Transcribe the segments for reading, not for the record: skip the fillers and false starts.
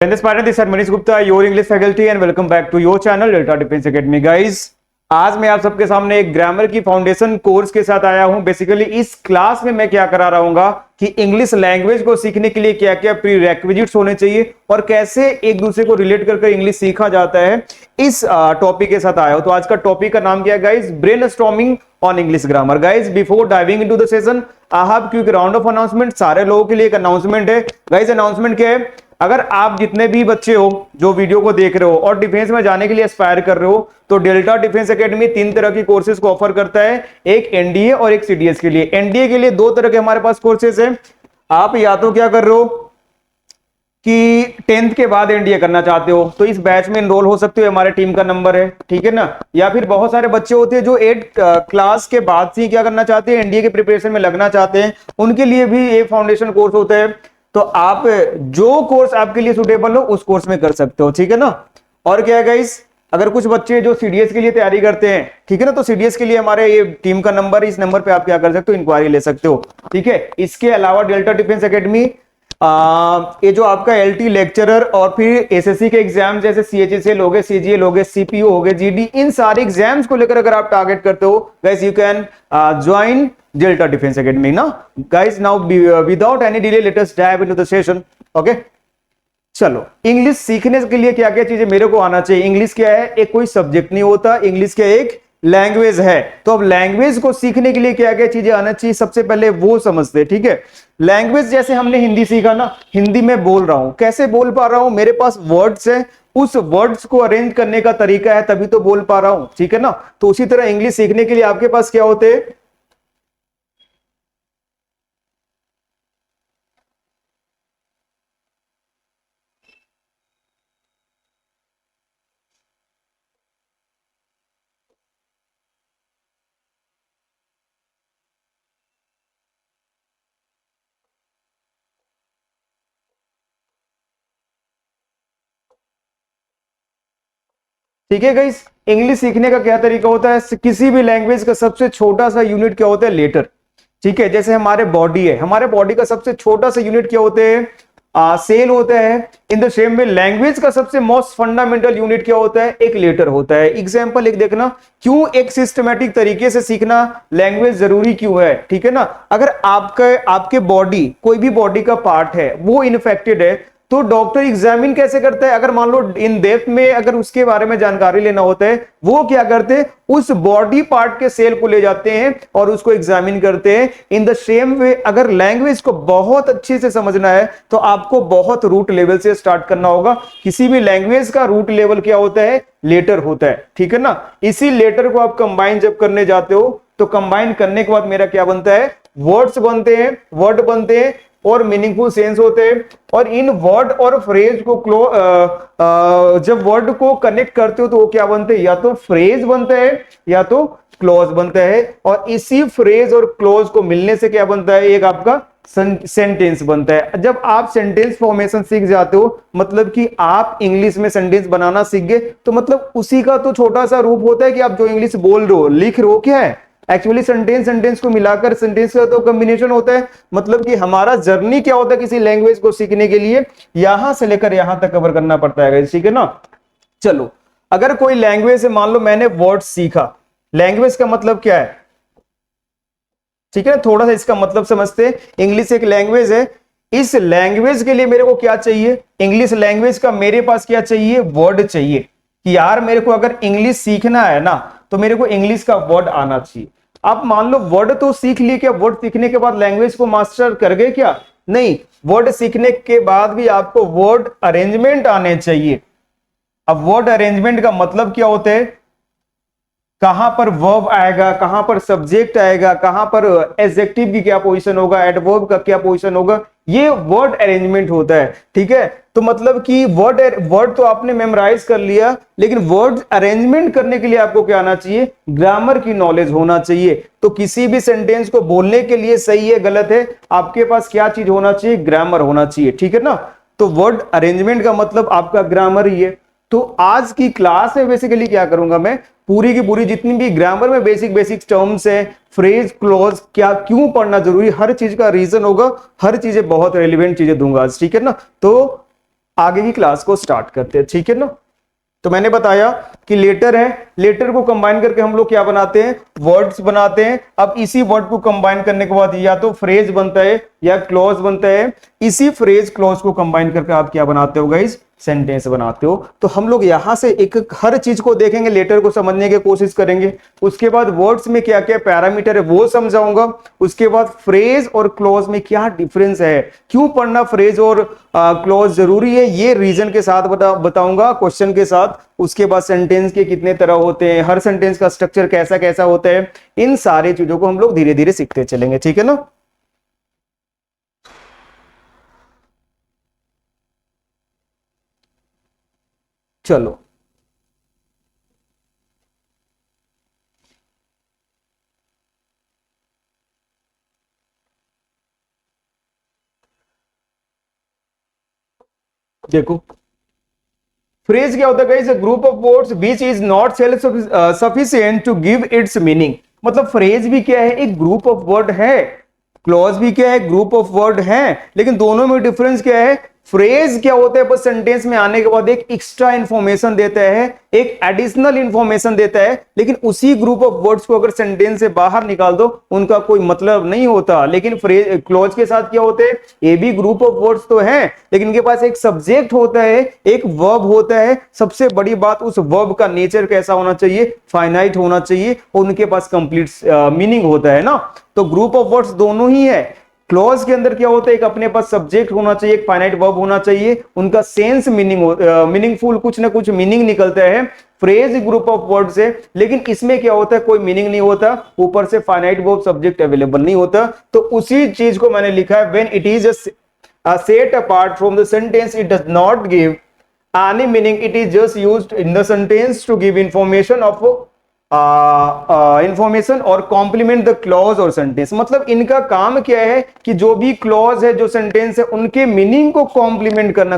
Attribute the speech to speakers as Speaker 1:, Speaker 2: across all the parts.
Speaker 1: And this parent is Sir Manish Gupta, your English faculty, and welcome back to your channel Delta Defense Academy. Guys, आज मैं आप सबके सामने एक grammar की फाउंडेशन कोर्स के साथ आया हूं। बेसिकली इस क्लास में मैं क्या करा रहा हूँ कि इंग्लिश लैंग्वेज को सीखने के लिए क्या क्या प्री रेक्विजिट्स होने चाहिए और कैसे एक दूसरे को रिलेट करके इंग्लिश सीखा जाता है, इस टॉपिक के साथ आया हूं। तो आज का टॉपिक का नाम क्या है guys? Brainstorming on English grammar. Guys, before diving into the session, I have quick round of announcement. सारे लोगों के लिए एक अनाउंसमेंट है। गाइज, अनाउंसमेंट क्या है? अगर आप जितने भी बच्चे हो जो वीडियो को देख रहे हो और डिफेंस में जाने के लिए एस्पायर कर रहे हो, तो डेल्टा डिफेंस एकेडमी 3 तरह की कोर्सेज को ऑफर करता है, एक एनडीए और एक सीडीएस के लिए। एनडीए के लिए 2 तरह के हमारे पास कोर्सेज हैं। आप या तो क्या कर रहे हो कि 10th के बाद एनडीए करना चाहते हो तो इस बैच में एनरोल हो सकते हो, हमारे टीम का नंबर है, ठीक है ना। या फिर बहुत सारे बच्चे होते हैं जो 8 क्लास के बाद से क्या करना चाहते हैं, एनडीए के प्रिपरेशन में लगना चाहते हैं, उनके लिए भी एक फाउंडेशन कोर्स होता है। तो आप जो कोर्स आपके लिए सुटेबल हो उस कोर्स में कर सकते हो, ठीक है ना। और क्या है गाइस, अगर कुछ बच्चे जो सीडीएस के लिए तैयारी करते हैं, ठीक है ना, तो सीडीएस के लिए हमारे ये टीम का नंबर, इस नंबर पे आप क्या कर सकते हो, इंक्वायरी ले सकते हो, ठीक है। इसके अलावा डेल्टा डिफेंस एकेडमी ये जो आपका एलटी लेक्चरर और फिर एसएससी के एग्जाम जैसे सीएचएसएल हो गए, सीजीएल हो गए, सीपीओ हो गए, जीडी, इन सारे एग्जाम्स को लेकर अगर आप टारगेट करते हो guys, you can join Delta Defence Academy ना। Guys, now without any delay let us dive into the session. Okay, चलो, इंग्लिश सीखने के लिए क्या क्या चीजें मेरे को आना चाहिए। इंग्लिश क्या है? एक कोई सब्जेक्ट नहीं होता, इंग्लिश क्या एक लैंग्वेज है। तो अब लैंग्वेज को सीखने के लिए क्या क्या चीजें आना चाहिए, सबसे पहले वो समझते हैं, ठीक है। लैंग्वेज जैसे हमने हिंदी सीखा ना, हिंदी में बोल रहा हूं, कैसे बोल पा रहा हूं, मेरे पास वर्ड्स है, उस वर्ड्स को अरेंज करने का तरीका है, तभी तो बोल पा रहा हूं, ठीक है ना। तो उसी तरह इंग्लिश सीखने के लिए आपके पास क्या होते हैं, ठीक है गाइस। इंग्लिश सीखने का क्या तरीका होता है? किसी भी लैंग्वेज का सबसे छोटा सा यूनिट क्या होता है? लेटर, ठीक है। जैसे हमारे बॉडी है, हमारे बॉडी का सबसे छोटा सा यूनिट क्या होते हैं? सेल होता है। इन द सेम में लैंग्वेज का सबसे मोस्ट फंडामेंटल यूनिट क्या होता है? एक लेटर होता है। एग्जांपल एक देखना, क्यों एक सिस्टमैटिक तरीके से सीखना लैंग्वेज जरूरी क्यों है, ठीक है ना। अगर आपके बॉडी, कोई भी बॉडी का पार्ट है वो इन्फेक्टेड है, तो डॉक्टर एग्जामिन कैसे करता है? अगर मान लो इन डेप्थ में अगर उसके बारे में जानकारी लेना होता है, वो क्या करते हैं, उस बॉडी पार्ट के सेल को ले जाते हैं और उसको एग्जामिन करते हैं। इन द सेम वे अगर लैंग्वेज को बहुत अच्छे से समझना है तो आपको बहुत रूट लेवल से स्टार्ट करना होगा। किसी भी लैंग्वेज का रूट लेवल क्या होता है? लेटर होता है, ठीक है ना। इसी लेटर को आप कंबाइन जब करने जाते हो तो कंबाइन करने के बाद मेरा क्या बनता है? वर्ड्स बनते हैं, वर्ड बनते हैं और मीनिंगफुल सेंस होते हैं। और इन वर्ड और फ्रेज को जब वर्ड को कनेक्ट करते हो तो वो क्या बनते हैं? या तो फ्रेज बनता है या तो क्लॉज बनता है। और इसी फ्रेज और क्लॉज को मिलने से क्या बनता है? एक आपका सेंटेंस बनता है। जब आप सेंटेंस फॉर्मेशन सीख जाते हो, मतलब कि आप इंग्लिश में सेंटेंस बनाना सीख गए, तो मतलब उसी का तो छोटा सा रूप होता है कि आप जो इंग्लिश बोल रहे हो, लिख रहे हो, क्या है एक्चुअली सेंटेंस को मिलाकर सेंटेंस का तो कॉम्बिनेशन होता है। मतलब कि हमारा जर्नी क्या होता है किसी लैंग्वेज को सीखने के लिए, यहां से लेकर यहां तक कवर करना पड़ता है, ठीक है ना। चलो, अगर कोई लैंग्वेज है, मान लो मैंने वर्ड सीखा, लैंग्वेज का मतलब क्या है, ठीक है ना। थोड़ा सा इसका मतलब समझते हैं। इंग्लिश एक लैंग्वेज है, इस लैंग्वेज के लिए मेरे को क्या चाहिए? इंग्लिश लैंग्वेज का मेरे पास क्या चाहिए? वर्ड चाहिए। कि यार मेरे को अगर इंग्लिश सीखना है ना तो मेरे को इंग्लिश का वर्ड आना चाहिए। आप मान लो वर्ड तो सीख लिए, क्या वर्ड सीखने के बाद लैंग्वेज को मास्टर कर गए? क्या नहीं, वर्ड सीखने के बाद भी आपको वर्ड अरेंजमेंट आने चाहिए। अब वर्ड अरेंजमेंट का मतलब क्या होता है? कहां पर वर्ब आएगा, कहां पर सब्जेक्ट आएगा, कहां पर एडजेक्टिव की क्या पोजीशन होगा, एडवर्ब का क्या पोजीशन होगा, ये वर्ड अरेंजमेंट होता है, ठीक है। तो मतलब कि वर्ड तो आपने मेमोराइज कर लिया, लेकिन वर्ड अरेंजमेंट करने के लिए आपको क्या आना चाहिए? ग्रामर की नॉलेज होना चाहिए। तो किसी भी सेंटेंस को बोलने के लिए सही है गलत है, आपके पास क्या चीज होना चाहिए? ग्रामर होना चाहिए, ठीक है ना। तो वर्ड अरेंजमेंट का मतलब आपका ग्रामर ही है। तो आज की क्लास में बेसिकली क्या करूंगा मैं, पूरी की पूरी जितनी भी ग्रामर में बेसिक टर्म्स है, फ्रेज, क्लॉज, क्या क्यों पढ़ना जरूरी, हर चीज का रीजन होगा, हर चीजें बहुत रेलिवेंट चीजें दूंगा आज, ठीक है ना। तो आगे की क्लास को स्टार्ट करते हैं, ठीक है ना। तो मैंने बताया कि लेटर है, लेटर को कंबाइन करके हम लोग क्या बनाते हैं, वर्ड्स बनाते हैं। अब इसी वर्ड को कंबाइन करने के बाद या तो फ्रेज बनता है या क्लॉज बनता है। इसी फ्रेज क्लॉज को कंबाइन करके आप क्या बनाते हो गाइस, सेंटेंस बनाते हो। तो हम लोग यहां से एक हर चीज को देखेंगे, लेटर को समझने की कोशिश करेंगे। उसके बाद वर्ड्स में क्या क्या पैरामीटर है वो समझाऊंगा। उसके बाद फ्रेज और क्लॉज में क्या डिफरेंस है, क्यों पढ़ना फ्रेज और क्लॉज जरूरी है, ये रीजन के साथ बताऊंगा, क्वेश्चन के साथ। उसके बाद सेंटेंस के कितने तरह होते हैं, हर सेंटेंस का स्ट्रक्चर कैसा कैसा होता है, इन सारी चीजों को हम लोग धीरे धीरे सीखते चलेंगे, ठीक है ना। चलो देखो, फ्रेज क्या होता है guys, group of words which is not self sufficient to give its meaning. मतलब फ्रेज भी क्या है, एक ग्रुप ऑफ वर्ड है, क्लॉज भी क्या है, ग्रुप ऑफ वर्ड है, लेकिन दोनों में डिफरेंस क्या है। फ्रेज क्या होता है, बस सेंटेंस में आने के बाद एक एक्स्ट्रा इंफॉर्मेशन देता है, एक एडिशनल इंफॉर्मेशन देता है, लेकिन उसी ग्रुप ऑफ वर्ड्स को अगर सेंटेंस से बाहर निकाल दो उनका कोई मतलब नहीं होता। लेकिन फ्रेज क्लॉज के साथ क्या होते हैं, ये भी ग्रुप ऑफ वर्ड्स तो है, लेकिन इनके पास एक सब्जेक्ट होता है, एक वर्ब होता है। सबसे बड़ी बात, उस वर्ब का नेचर कैसा होना चाहिए, फाइनाइट होना चाहिए, और उनके पास कंप्लीट मीनिंग होता है ना। तो ग्रुप ऑफ वर्ड्स दोनों ही है। क्लॉज के अंदर क्या होता है, एक अपने पास सब्जेक्ट होना चाहिए, एक फाइनाइट वर्ब होना चाहिए, उनका सेंस मीनिंगफुल कुछ ना कुछ मीनिंग निकलता है। फ्रेज ग्रुप ऑफ वर्ड्स है, लेकिन इसमें क्या होता है, कोई मीनिंग नहीं होता, ऊपर से फाइनाइट वर्ब सब्जेक्ट अवेलेबल नहीं होता। तो उसी चीज को मैंने लिखा है, when it is set apart from the sentence it does not give any meaning, it is just used in the sentence to give information of information और कॉम्प्लीमेंट द क्लॉज और सेंटेंस। मतलब इनका काम क्या है कि जो भी क्लॉज है, जो सेंटेंस है, उनके मीनिंग को कॉम्प्लीमेंट करना,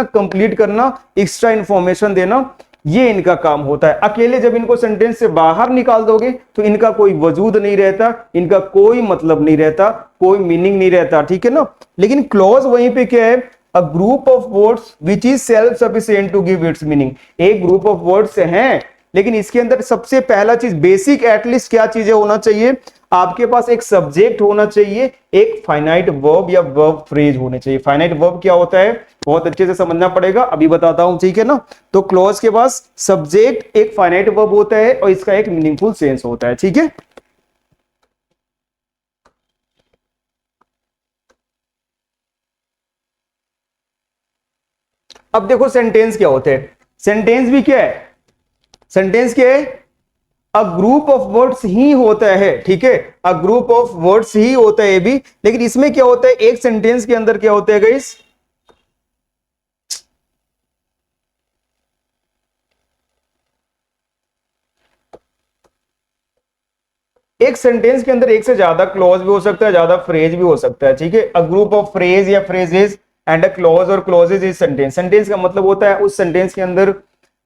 Speaker 1: कंप्लीट करना, एक्स्ट्रा इंफॉर्मेशन देना, ये इनका काम होता है। अकेले जब इनको सेंटेंस से बाहर निकाल दोगे तो इनका कोई वजूद नहीं रहता, इनका कोई मतलब नहीं रहता, कोई मीनिंग नहीं रहता, ठीक है ना। लेकिन क्लॉज वहीं पे क्या है, a group of words which is self sufficient to give its meaning. एक ग्रुप ऑफ वर्ड्स हैं, लेकिन इसके अंदर सबसे पहला चीज बेसिक एटलीस्ट क्या चीजें होना चाहिए, आपके पास एक सब्जेक्ट होना चाहिए, एक फाइनाइट वर्ब या वर्ब फ्रेज होने चाहिए। फाइनाइट वर्ब क्या होता है बहुत अच्छे से समझना पड़ेगा, अभी बताता हूं, ठीक है ना। तो क्लॉज के पास सब्जेक्ट, एक फाइनाइट वर्ब होता है और इसका एक मीनिंगफुल सेंस होता है, ठीक है। अब देखो सेंटेंस क्या होते हैं, सेंटेंस भी क्या है, सेंटेंस क्या है, अ ग्रुप ऑफ वर्ड्स ही होता है, ठीक है, अ ग्रुप ऑफ वर्ड्स ही होता है ये भी। लेकिन इसमें क्या होता है, एक सेंटेंस के अंदर क्या होता है गाइस, एक सेंटेंस के अंदर एक से ज्यादा क्लॉज भी हो सकता है, ज्यादा फ्रेज भी हो सकता है, ठीक है। अ ग्रुप ऑफ फ्रेज या फ्रेजेस एंड अ क्लॉज और क्लॉजेज इज सेंटेंस। सेंटेंस का मतलब होता है उस सेंटेंस के अंदर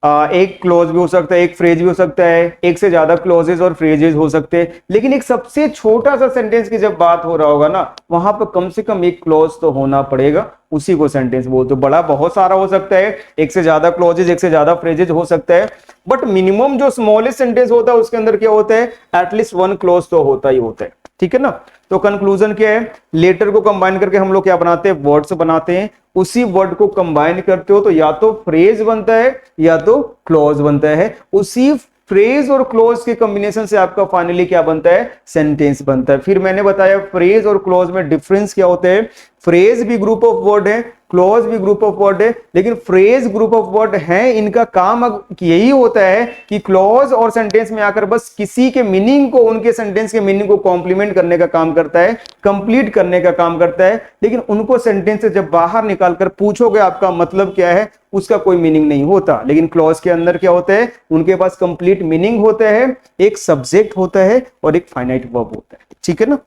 Speaker 1: एक क्लॉज भी हो सकता है, एक फ्रेज भी हो सकता है, एक से ज्यादा क्लॉजेज और फ्रेजेस हो सकते हैं। लेकिन एक सबसे छोटा सा सेंटेंस की जब बात हो रहा होगा ना, वहां पर कम से कम एक क्लॉज तो होना पड़ेगा, उसी को सेंटेंस बोलते हो। बड़ा बहुत सारा हो सकता है, एक से ज्यादा क्लॉजेज, एक से ज्यादा फ्रेजेज हो सकता है, बट मिनिमम जो स्मॉलेस्ट सेंटेंस होता है उसके अंदर क्या होता है, एटलीस्ट वन क्लॉज तो होता ही होता है, ठीक है ना। तो कंक्लूजन क्या है, लेटर को कंबाइन करके हम लोग क्या बनाते हैं, वर्ड्स बनाते हैं। उसी वर्ड को कंबाइन करते हो तो या तो फ्रेज बनता है या तो क्लॉज बनता है। उसी फ्रेज और क्लॉज के कॉम्बिनेशन से आपका फाइनली क्या बनता है, सेंटेंस बनता है। फिर मैंने बताया फ्रेज और क्लॉज में डिफरेंस क्या होते हैं। फ्रेज भी ग्रुप ऑफ वर्ड है, क्लॉज भी ग्रुप ऑफ वर्ड है, लेकिन फ्रेज ग्रुप ऑफ वर्ड है, इनका काम यही होता है कि क्लॉज और सेंटेंस में आकर बस किसी के मीनिंग को, उनके सेंटेंस के मीनिंग को कॉम्प्लीमेंट करने का काम करता है, कंप्लीट करने का काम करता है। लेकिन उनको सेंटेंस से जब बाहर निकालकर पूछोगे आपका मतलब क्या है, उसका कोई मीनिंग नहीं होता। लेकिन क्लॉज के अंदर क्या होता है, उनके पास कंप्लीट मीनिंग होता है, एक सब्जेक्ट होता है और एक फाइनाइट वर्ब होता है, ठीक है ना।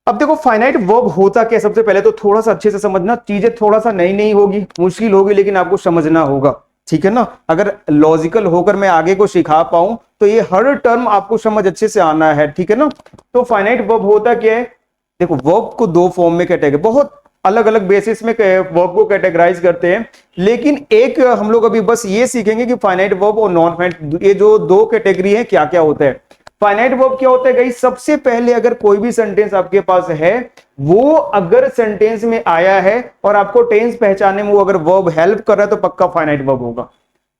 Speaker 1: अब देखो फाइनाइट वर्ब होता क्या, सबसे पहले तो थोड़ा सा अच्छे से समझना, चीजें थोड़ा सा नई नई होगी, मुश्किल होगी, लेकिन आपको समझना होगा, ठीक है ना। अगर लॉजिकल होकर मैं आगे को सिखा पाऊं तो ये हर टर्म आपको समझ अच्छे से आना है, ठीक है ना। तो फाइनाइट वर्ब होता क्या है, देखो वर्ब को दो फॉर्म में कैटेगरी, बहुत अलग अलग बेसिस में वर्ब को कैटेगराइज करते हैं, लेकिन एक हम लोग अभी बस ये सीखेंगे कि फाइनाइट वर्ब और नॉन फाइनाइट, ये जो दो कैटेगरी है क्या क्या होता है। फाइनाइट वर्ब क्या होता है गाइस, सबसे पहले अगर कोई भी सेंटेंस आपके पास है, वो अगर सेंटेंस में आया है और आपको टेंस पहचानने में वो अगर वर्ब हेल्प कर रहा है तो पक्का फाइनाइट वर्ब होगा।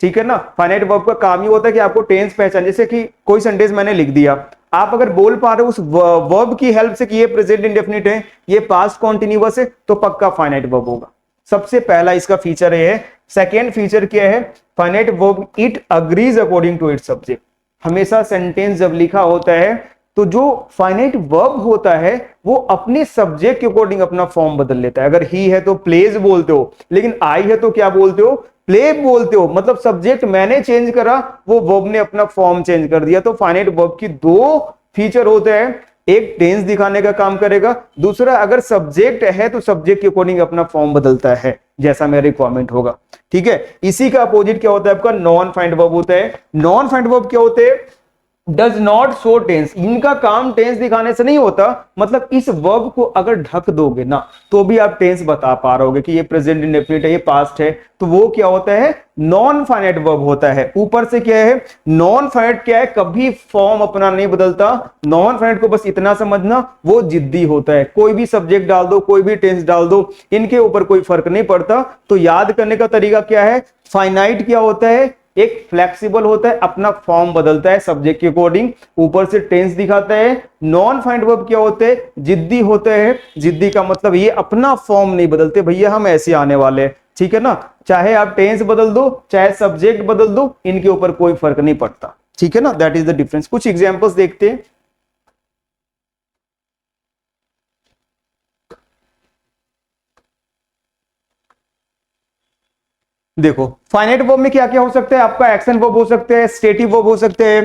Speaker 1: ठीक है ना, फाइनाइट वर्ब का काम ही होता है कि आपको टेंस पहचान, जैसे कि कोई सेंटेंस मैंने लिख दिया, आप अगर बोल पा रहे हो उस वर्ब की हेल्प से कि ये प्रेजेंट इंडेफिनिट है, ये पास्ट कॉन्टिन्यूअस है, तो पक्का फाइनाइट वर्ब होगा। सबसे पहला इसका फीचर है। सेकेंड फीचर क्या है, finite verb it agrees according to its subject. हमेशा सेंटेंस जब लिखा होता है तो जो फाइनाइट वर्ब होता है वो अपने सब्जेक्ट के अकॉर्डिंग अपना फॉर्म बदल लेता है। अगर ही है तो प्लेज बोलते हो, लेकिन आई है तो क्या बोलते हो, प्ले बोलते हो। मतलब सब्जेक्ट मैंने चेंज करा, वो वर्ब ने अपना फॉर्म चेंज कर दिया। तो फाइनाइट वर्ब की दो फीचर होते हैं, एक टेंस दिखाने का काम करेगा, दूसरा अगर सब्जेक्ट है तो सब्जेक्ट के अकॉर्डिंग अपना फॉर्म बदलता है जैसा मेरा रिक्वायरमेंट होगा। ठीक है, इसी का अपोजिट क्या होता है, आपका नॉन फाइनाइट वर्ब होता है। नॉन फाइनाइट वर्ब क्या होते हैं, डज नॉट शो टेंस। इनका काम टेंस दिखाने से नहीं होता, मतलब इस वर्ब को अगर ढक दोगे ना तो भी आप टेंस बता पा रहे होगे कि ये प्रेजेंट इंडेफिनिट है, ये पास्ट है, तो वो क्या होता है, नॉन फाइनाइट वर्ब होता है। ऊपर से क्या है, नॉन फाइनाइट क्या है, कभी फॉर्म अपना नहीं बदलता। नॉन फाइनाइट को बस इतना समझना, वो जिद्दी होता है। कोई भी सब्जेक्ट डाल दो, कोई भी टेंस डाल दो, इनके ऊपर कोई फर्क नहीं पड़ता। तो याद करने का तरीका क्या है, फाइनाइट क्या होता है, एक फ्लेक्सिबल होता है, अपना फॉर्म बदलता है सब्जेक्ट के अकॉर्डिंग, ऊपर से टेंस दिखाता है। नॉन फाइनाइट वर्ब क्या होते हैं, जिद्दी होते हैं। जिद्दी का मतलब ये अपना फॉर्म नहीं बदलते, भैया हम ऐसे आने वाले हैं। ठीक है ना, चाहे आप टेंस बदल दो, चाहे सब्जेक्ट बदल दो, इनके ऊपर कोई फर्क नहीं पड़ता। ठीक है ना, दैट इज द डिफरेंस। कुछ एग्जांपल्स देखते हैं। देखो फाइनाइट वर्ब में क्या क्या हो सकता है, आपका एक्शन वर्ब हो सकते हैं, स्टेटिव वर्ब हो सकते हैं,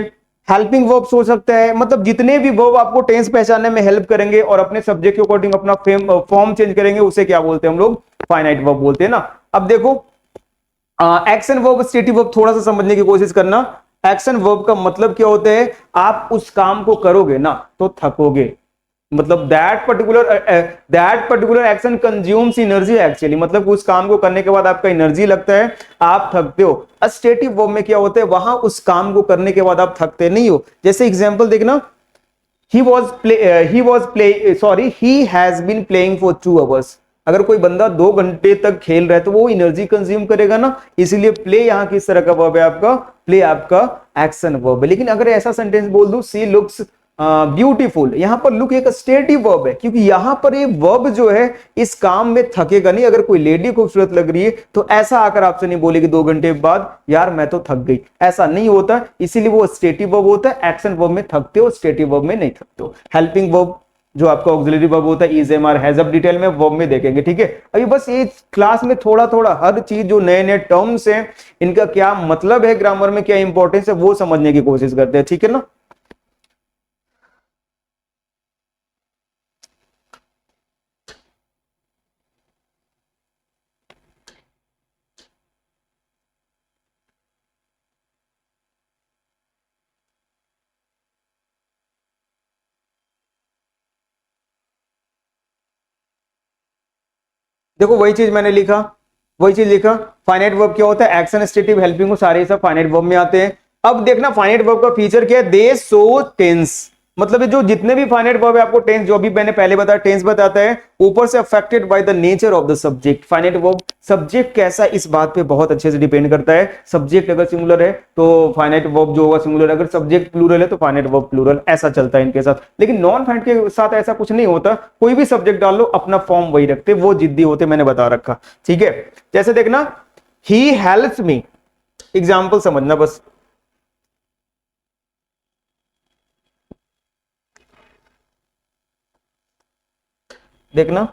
Speaker 1: हेल्पिंग वर्ब्स हो सकते हैं। मतलब जितने भी वर्ब आपको टेंस पहचानने में हेल्प करेंगे और अपने सब्जेक्ट के अकॉर्डिंग अपना फॉर्म चेंज करेंगे, उसे क्या बोलते हैं हम लोग, फाइनाइट वर्ब बोलते हैं ना। अब देखो एक्शन वर्ब, स्टेटिव वर्ब थोड़ा सा समझने की कोशिश करना। एक्शन वर्ब का मतलब क्या होता है, आप उस काम को करोगे ना तो थकोगे। मतलब that particular action consumes energy actually, मतलब उस काम को करने के बाद आपका एनर्जी लगता है, आप थकते हो। स्टेटिव वर्ब में क्या होता है, वहां उस काम को करने के बाद आप थकते नहीं हो। जैसे एग्जांपल देखना, he has been playing for 2 hours। अगर कोई बंदा 2 घंटे तक खेल रहा है तो वो एनर्जी कंज्यूम करेगा ना, इसीलिए प्ले यहां किस तरह का वर्ब है, आपका प्ले आपका एक्शन वर्ब है। लेकिन अगर ऐसा सेंटेंस बोल दूं, सी लुक्स ब्यूटीफुल, यहां पर लुक एक स्टेटिव वर्ब है, क्योंकि यहां पर ये वर्ब जो है इस काम में थकेगा नहीं। अगर कोई लेडी खूबसूरत लग रही है तो ऐसा आकर आपसे नहीं बोलेगी 2 घंटे बाद, यार मैं तो थक गई, ऐसा नहीं होता। इसीलिए वो स्टेटिव वर्ब होता है। एक्शन वर्ब में थकते हो, स्टेटिव वर्ब में नहीं थकते हो। हेल्पिंग वर्ब जो आपका ऑक्सिलरी वर्ब होता है, इज, एम, आर, हैज, अब डिटेल में वर्ब में देखेंगे। ठीक है, अभी बस ये क्लास में थोड़ा थोड़ा हर चीज जो नए नए टर्म्स हैं, इनका क्या मतलब है, ग्रामर में क्या इंपॉर्टेंस है, वो समझने की कोशिश करते हैं। ठीक है ना, देखो वही चीज मैंने लिखा, वही चीज लिखा। फाइनाइट वर्ब क्या होता है, एक्शन, स्टेटिव, हेल्पिंग, सारे सब फाइनाइट वर्ब में आते हैं। अब देखना फाइनाइट वर्ब का फीचर क्या है, दे शो टेंस। मतलब ये जो जितने भी फाइनाइट वर्ब है, आपको टेंस, जो अभी मैंने पहले बताया टेंस बताता है, ऊपर से affected by the nature of the subject. Finite verb subject कैसा, इस बात पे बहुत अच्छे से डिपेंड करता है। सब्जेक्ट अगर सिंगुलर है तो फाइनाइट वर्ब जो होगा सिंगुलर, अगर सब्जेक्ट प्लूरल है तो फाइनाइट वर्ब प्लूरल, ऐसा चलता है इनके साथ। लेकिन नॉन फाइनाइट के साथ ऐसा कुछ नहीं होता, कोई भी सब्जेक्ट डाल लो अपना फॉर्म वही रखते, वो जिद्दी होते, मैंने बता रखा। ठीक है, जैसे देखना, ही हेल्प्स मी, एग्जाम्पल समझना बस। देखना,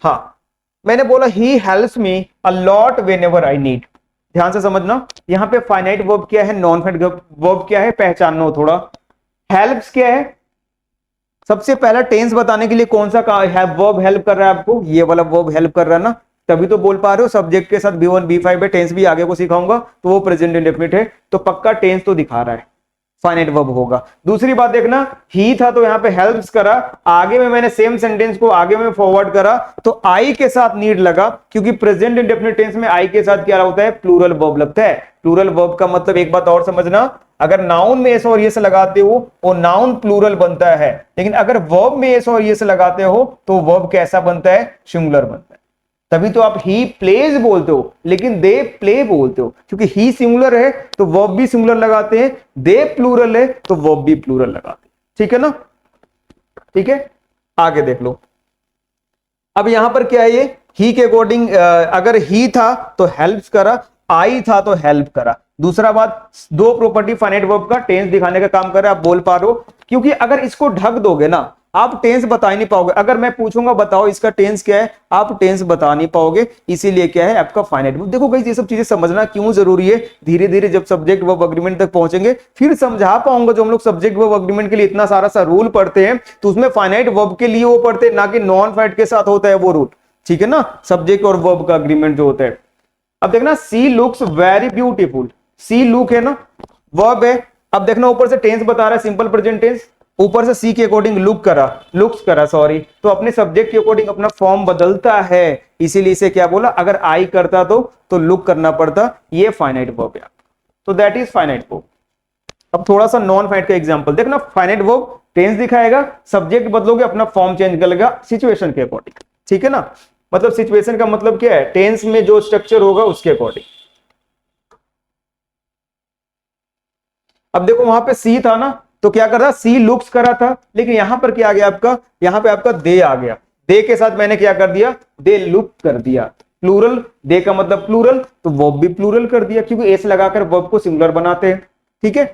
Speaker 1: हाँ मैंने बोला he helps me a lot when ever I need. ध्यान से समझना, यहां पे फाइनाइट वर्ब क्या है, नॉन फाइनाइट वर्ब क्या है, पहचानना हो थोड़ा। हेल्प्स क्या है, सबसे पहला टेंस बताने के लिए कौन सा वर्ब हेल्प कर रहा है आपको, ये वाला वर्ब हेल्प कर रहा है ना, तभी तो बोल पा रहे हो। सब्जेक्ट के साथ B1 B5 है, टेंस भी आगे को सिखाऊंगा, तो वो प्रेजेंट इंडेफिनिट है, तो पक्का टेंस तो दिखा रहा है। फाइनाइट वर्ब होगा। दूसरी बात देखना, ही था तो यहां पे हेल्प्स करा, आगे में मैंने सेम सेंटेंस को आगे में फॉरवर्ड करा तो आई के साथ नीड लगा, क्योंकि प्रेजेंट इंडेफिनिट टेंस में आई के साथ क्या होता है, प्लूरल वर्ब लगता है। प्लूरल वर्ब का मतलब एक बात और समझना, अगर नाउन में एस और ये से लगाते हो वो नाउन प्लूरल बनता है, लेकिन अगर वर्ब में एस और ये से लगाते हो तो वर्ब कैसा बनता है, सिंगुलर बनता है। तभी तो आप ही प्लेज बोलते हो, लेकिन दे प्ले बोलते हो, क्योंकि ही सिंगुलर है तो वर्ब भी सिंगुलर लगाते हैं, दे प्लूरल है तो वर्ब भी प्लूरल लगाते हैं। ठीक है ना, ठीक है, आगे देख लो। अब यहां पर क्या है, ये ही के अकॉर्डिंग अगर ही था तो हेल्प करा, आई था तो हेल्प करा। दूसरा बात, दो प्रॉपर्टी फाइनाइट वर्ब का टेंस दिखाने का काम कर रहा है, आप बोल पा रहे हो, क्योंकि अगर इसको ढक दोगे ना आप टेंस बता ही नहीं पाओगे। अगर मैं पूछूंगा बताओ इसका टेंस क्या है, आप टेंस बता नहीं पाओगे, इसीलिए क्या है आपका फाइनाइट वर्ब। देखो गाइस ये सब चीजें समझना क्यों जरूरी है, धीरे धीरे जब सब्जेक्ट वर्ब अग्रीमेंट तक पहुंचेंगे फिर समझा पाऊंगा। जो हम लोग सब्जेक्ट वर्ब अग्रीमेंट के लिए इतना सारा सा रूल पढ़ते हैं तो उसमें फाइनाइट वर्ब के लिए वो पढ़ते हैं, ना कि नॉन फाइनाइट के साथ होता है वो रूल। ठीक है ना, सब्जेक्ट और वर्ब का अग्रीमेंट जो होता है। अब देखना, सी looks very beautiful, see look है ना, वर्ब है। अब देखना ऊपर से टेंस बता रहा है, सिंपल प्रेजेंट टेंस, ऊपर से सी के अकॉर्डिंग लुक्स करा सॉरी, तो अपने सब्जेक्ट के अकॉर्डिंग अपना फॉर्म बदलता है, इसीलिए इसे क्या बोला, अगर आई करता तो लुक करना पड़ता, ये फाइनाइट वर्ब है, तो दैट इज फाइनाइट वर्ब। अब थोड़ा सा नॉन फाइनाइट का एग्जांपल देखना, फाइनाइट वर्ब टेंस दिखाएगा, सब्जेक्ट बदलोगे अपना फॉर्म चेंज कर लेगा सिचुएशन के अकॉर्डिंग। ठीक है ना, मतलब सिचुएशन का मतलब क्या है, टेंस में जो स्ट्रक्चर होगा उसके अकॉर्डिंग। अब देखो वहां पे सी था ना, तो क्या कर रहा, सी लुक्स करा था, लेकिन यहां पर क्या आ गया आपका, यहां पे आपका दे आ गया, दे के साथ मैंने क्या कर दिया, दे लुक कर दिया, प्लूरल, दे का मतलब प्लूरल, तो वर्ब भी प्लूरल कर दिया, क्योंकि एस लगाकर वर्ब को सिंगुलर बनाते हैं। ठीक है,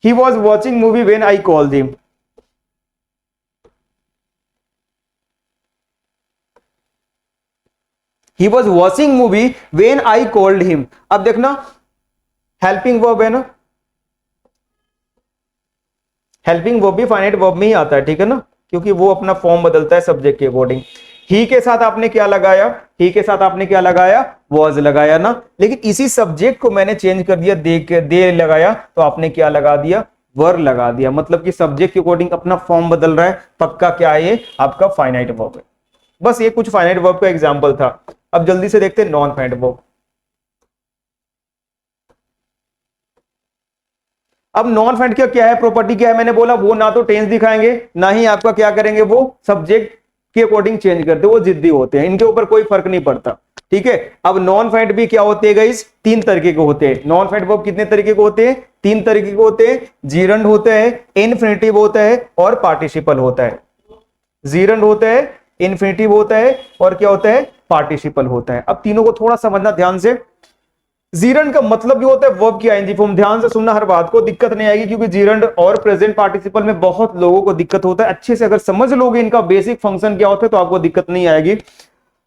Speaker 1: he was watching movie when I called him, he was watching movie when I called him. अब देखना हेल्पिंग वर्ब है ना, हेल्पिंग वर्ब भी फाइनाइट वर्ब में ही आता है। ठीक है ना, क्योंकि वो अपना फॉर्म बदलता है सब्जेक्ट के अकॉर्डिंग। ही के साथ आपने क्या लगाया, ही के साथ आपने क्या लगाया, वॉज लगाया ना, लेकिन इसी सब्जेक्ट को मैंने चेंज कर दिया, दे लगाया, तो आपने क्या लगा दिया, वर लगा दिया, मतलब कि सब्जेक्ट के अकॉर्डिंग अपना फॉर्म बदल रहा है, पक्का क्या है, ये आपका फाइनाइट वर्ब है। बस ये कुछ फाइनाइट वर्ब का एग्जाम्पल था। अब जल्दी से देखते हैं नॉन फाइनाइट वर्ब। अब नॉन फाइनाइट का क्या है, प्रॉपर्टी क्या है, मैंने बोला वो ना तो टेंस दिखाएंगे ना ही आपका क्या करेंगे, वो सब्जेक्ट के अकॉर्डिंग चेंज करते, वो जिद्दी होते हैं, इनके ऊपर कोई फर्क नहीं पड़ता। ठीक है, अब नॉन फाइनाइट भी क्या होते हैं गाइस, तीन तरीके के होते हैं। नॉन फाइनाइट वर्ब कितने तरीके के होते हैं, तीन तरीके के होते हैं, जीरंड होता है, इन्फिनिटिव होता है और पार्टिसिपल होता है। जीरंड होता है, इन्फिनिटिव होता है और क्या होता है, पार्टिसिपल होता है। अब तीनों को थोड़ा समझना ध्यान से। जीरंड का मतलब भी होता है वर्ब की आईएनजी फॉर्म, ध्यान से सुनना, हर बात को दिक्कत नहीं आएगी, क्योंकि जीरंड और प्रेजेंट पार्टिसिपल में बहुत लोगों को दिक्कत होता है। अच्छे से अगर समझ लोगे इनका बेसिक फंक्शन क्या होता है तो आपको दिक्कत नहीं आएगी।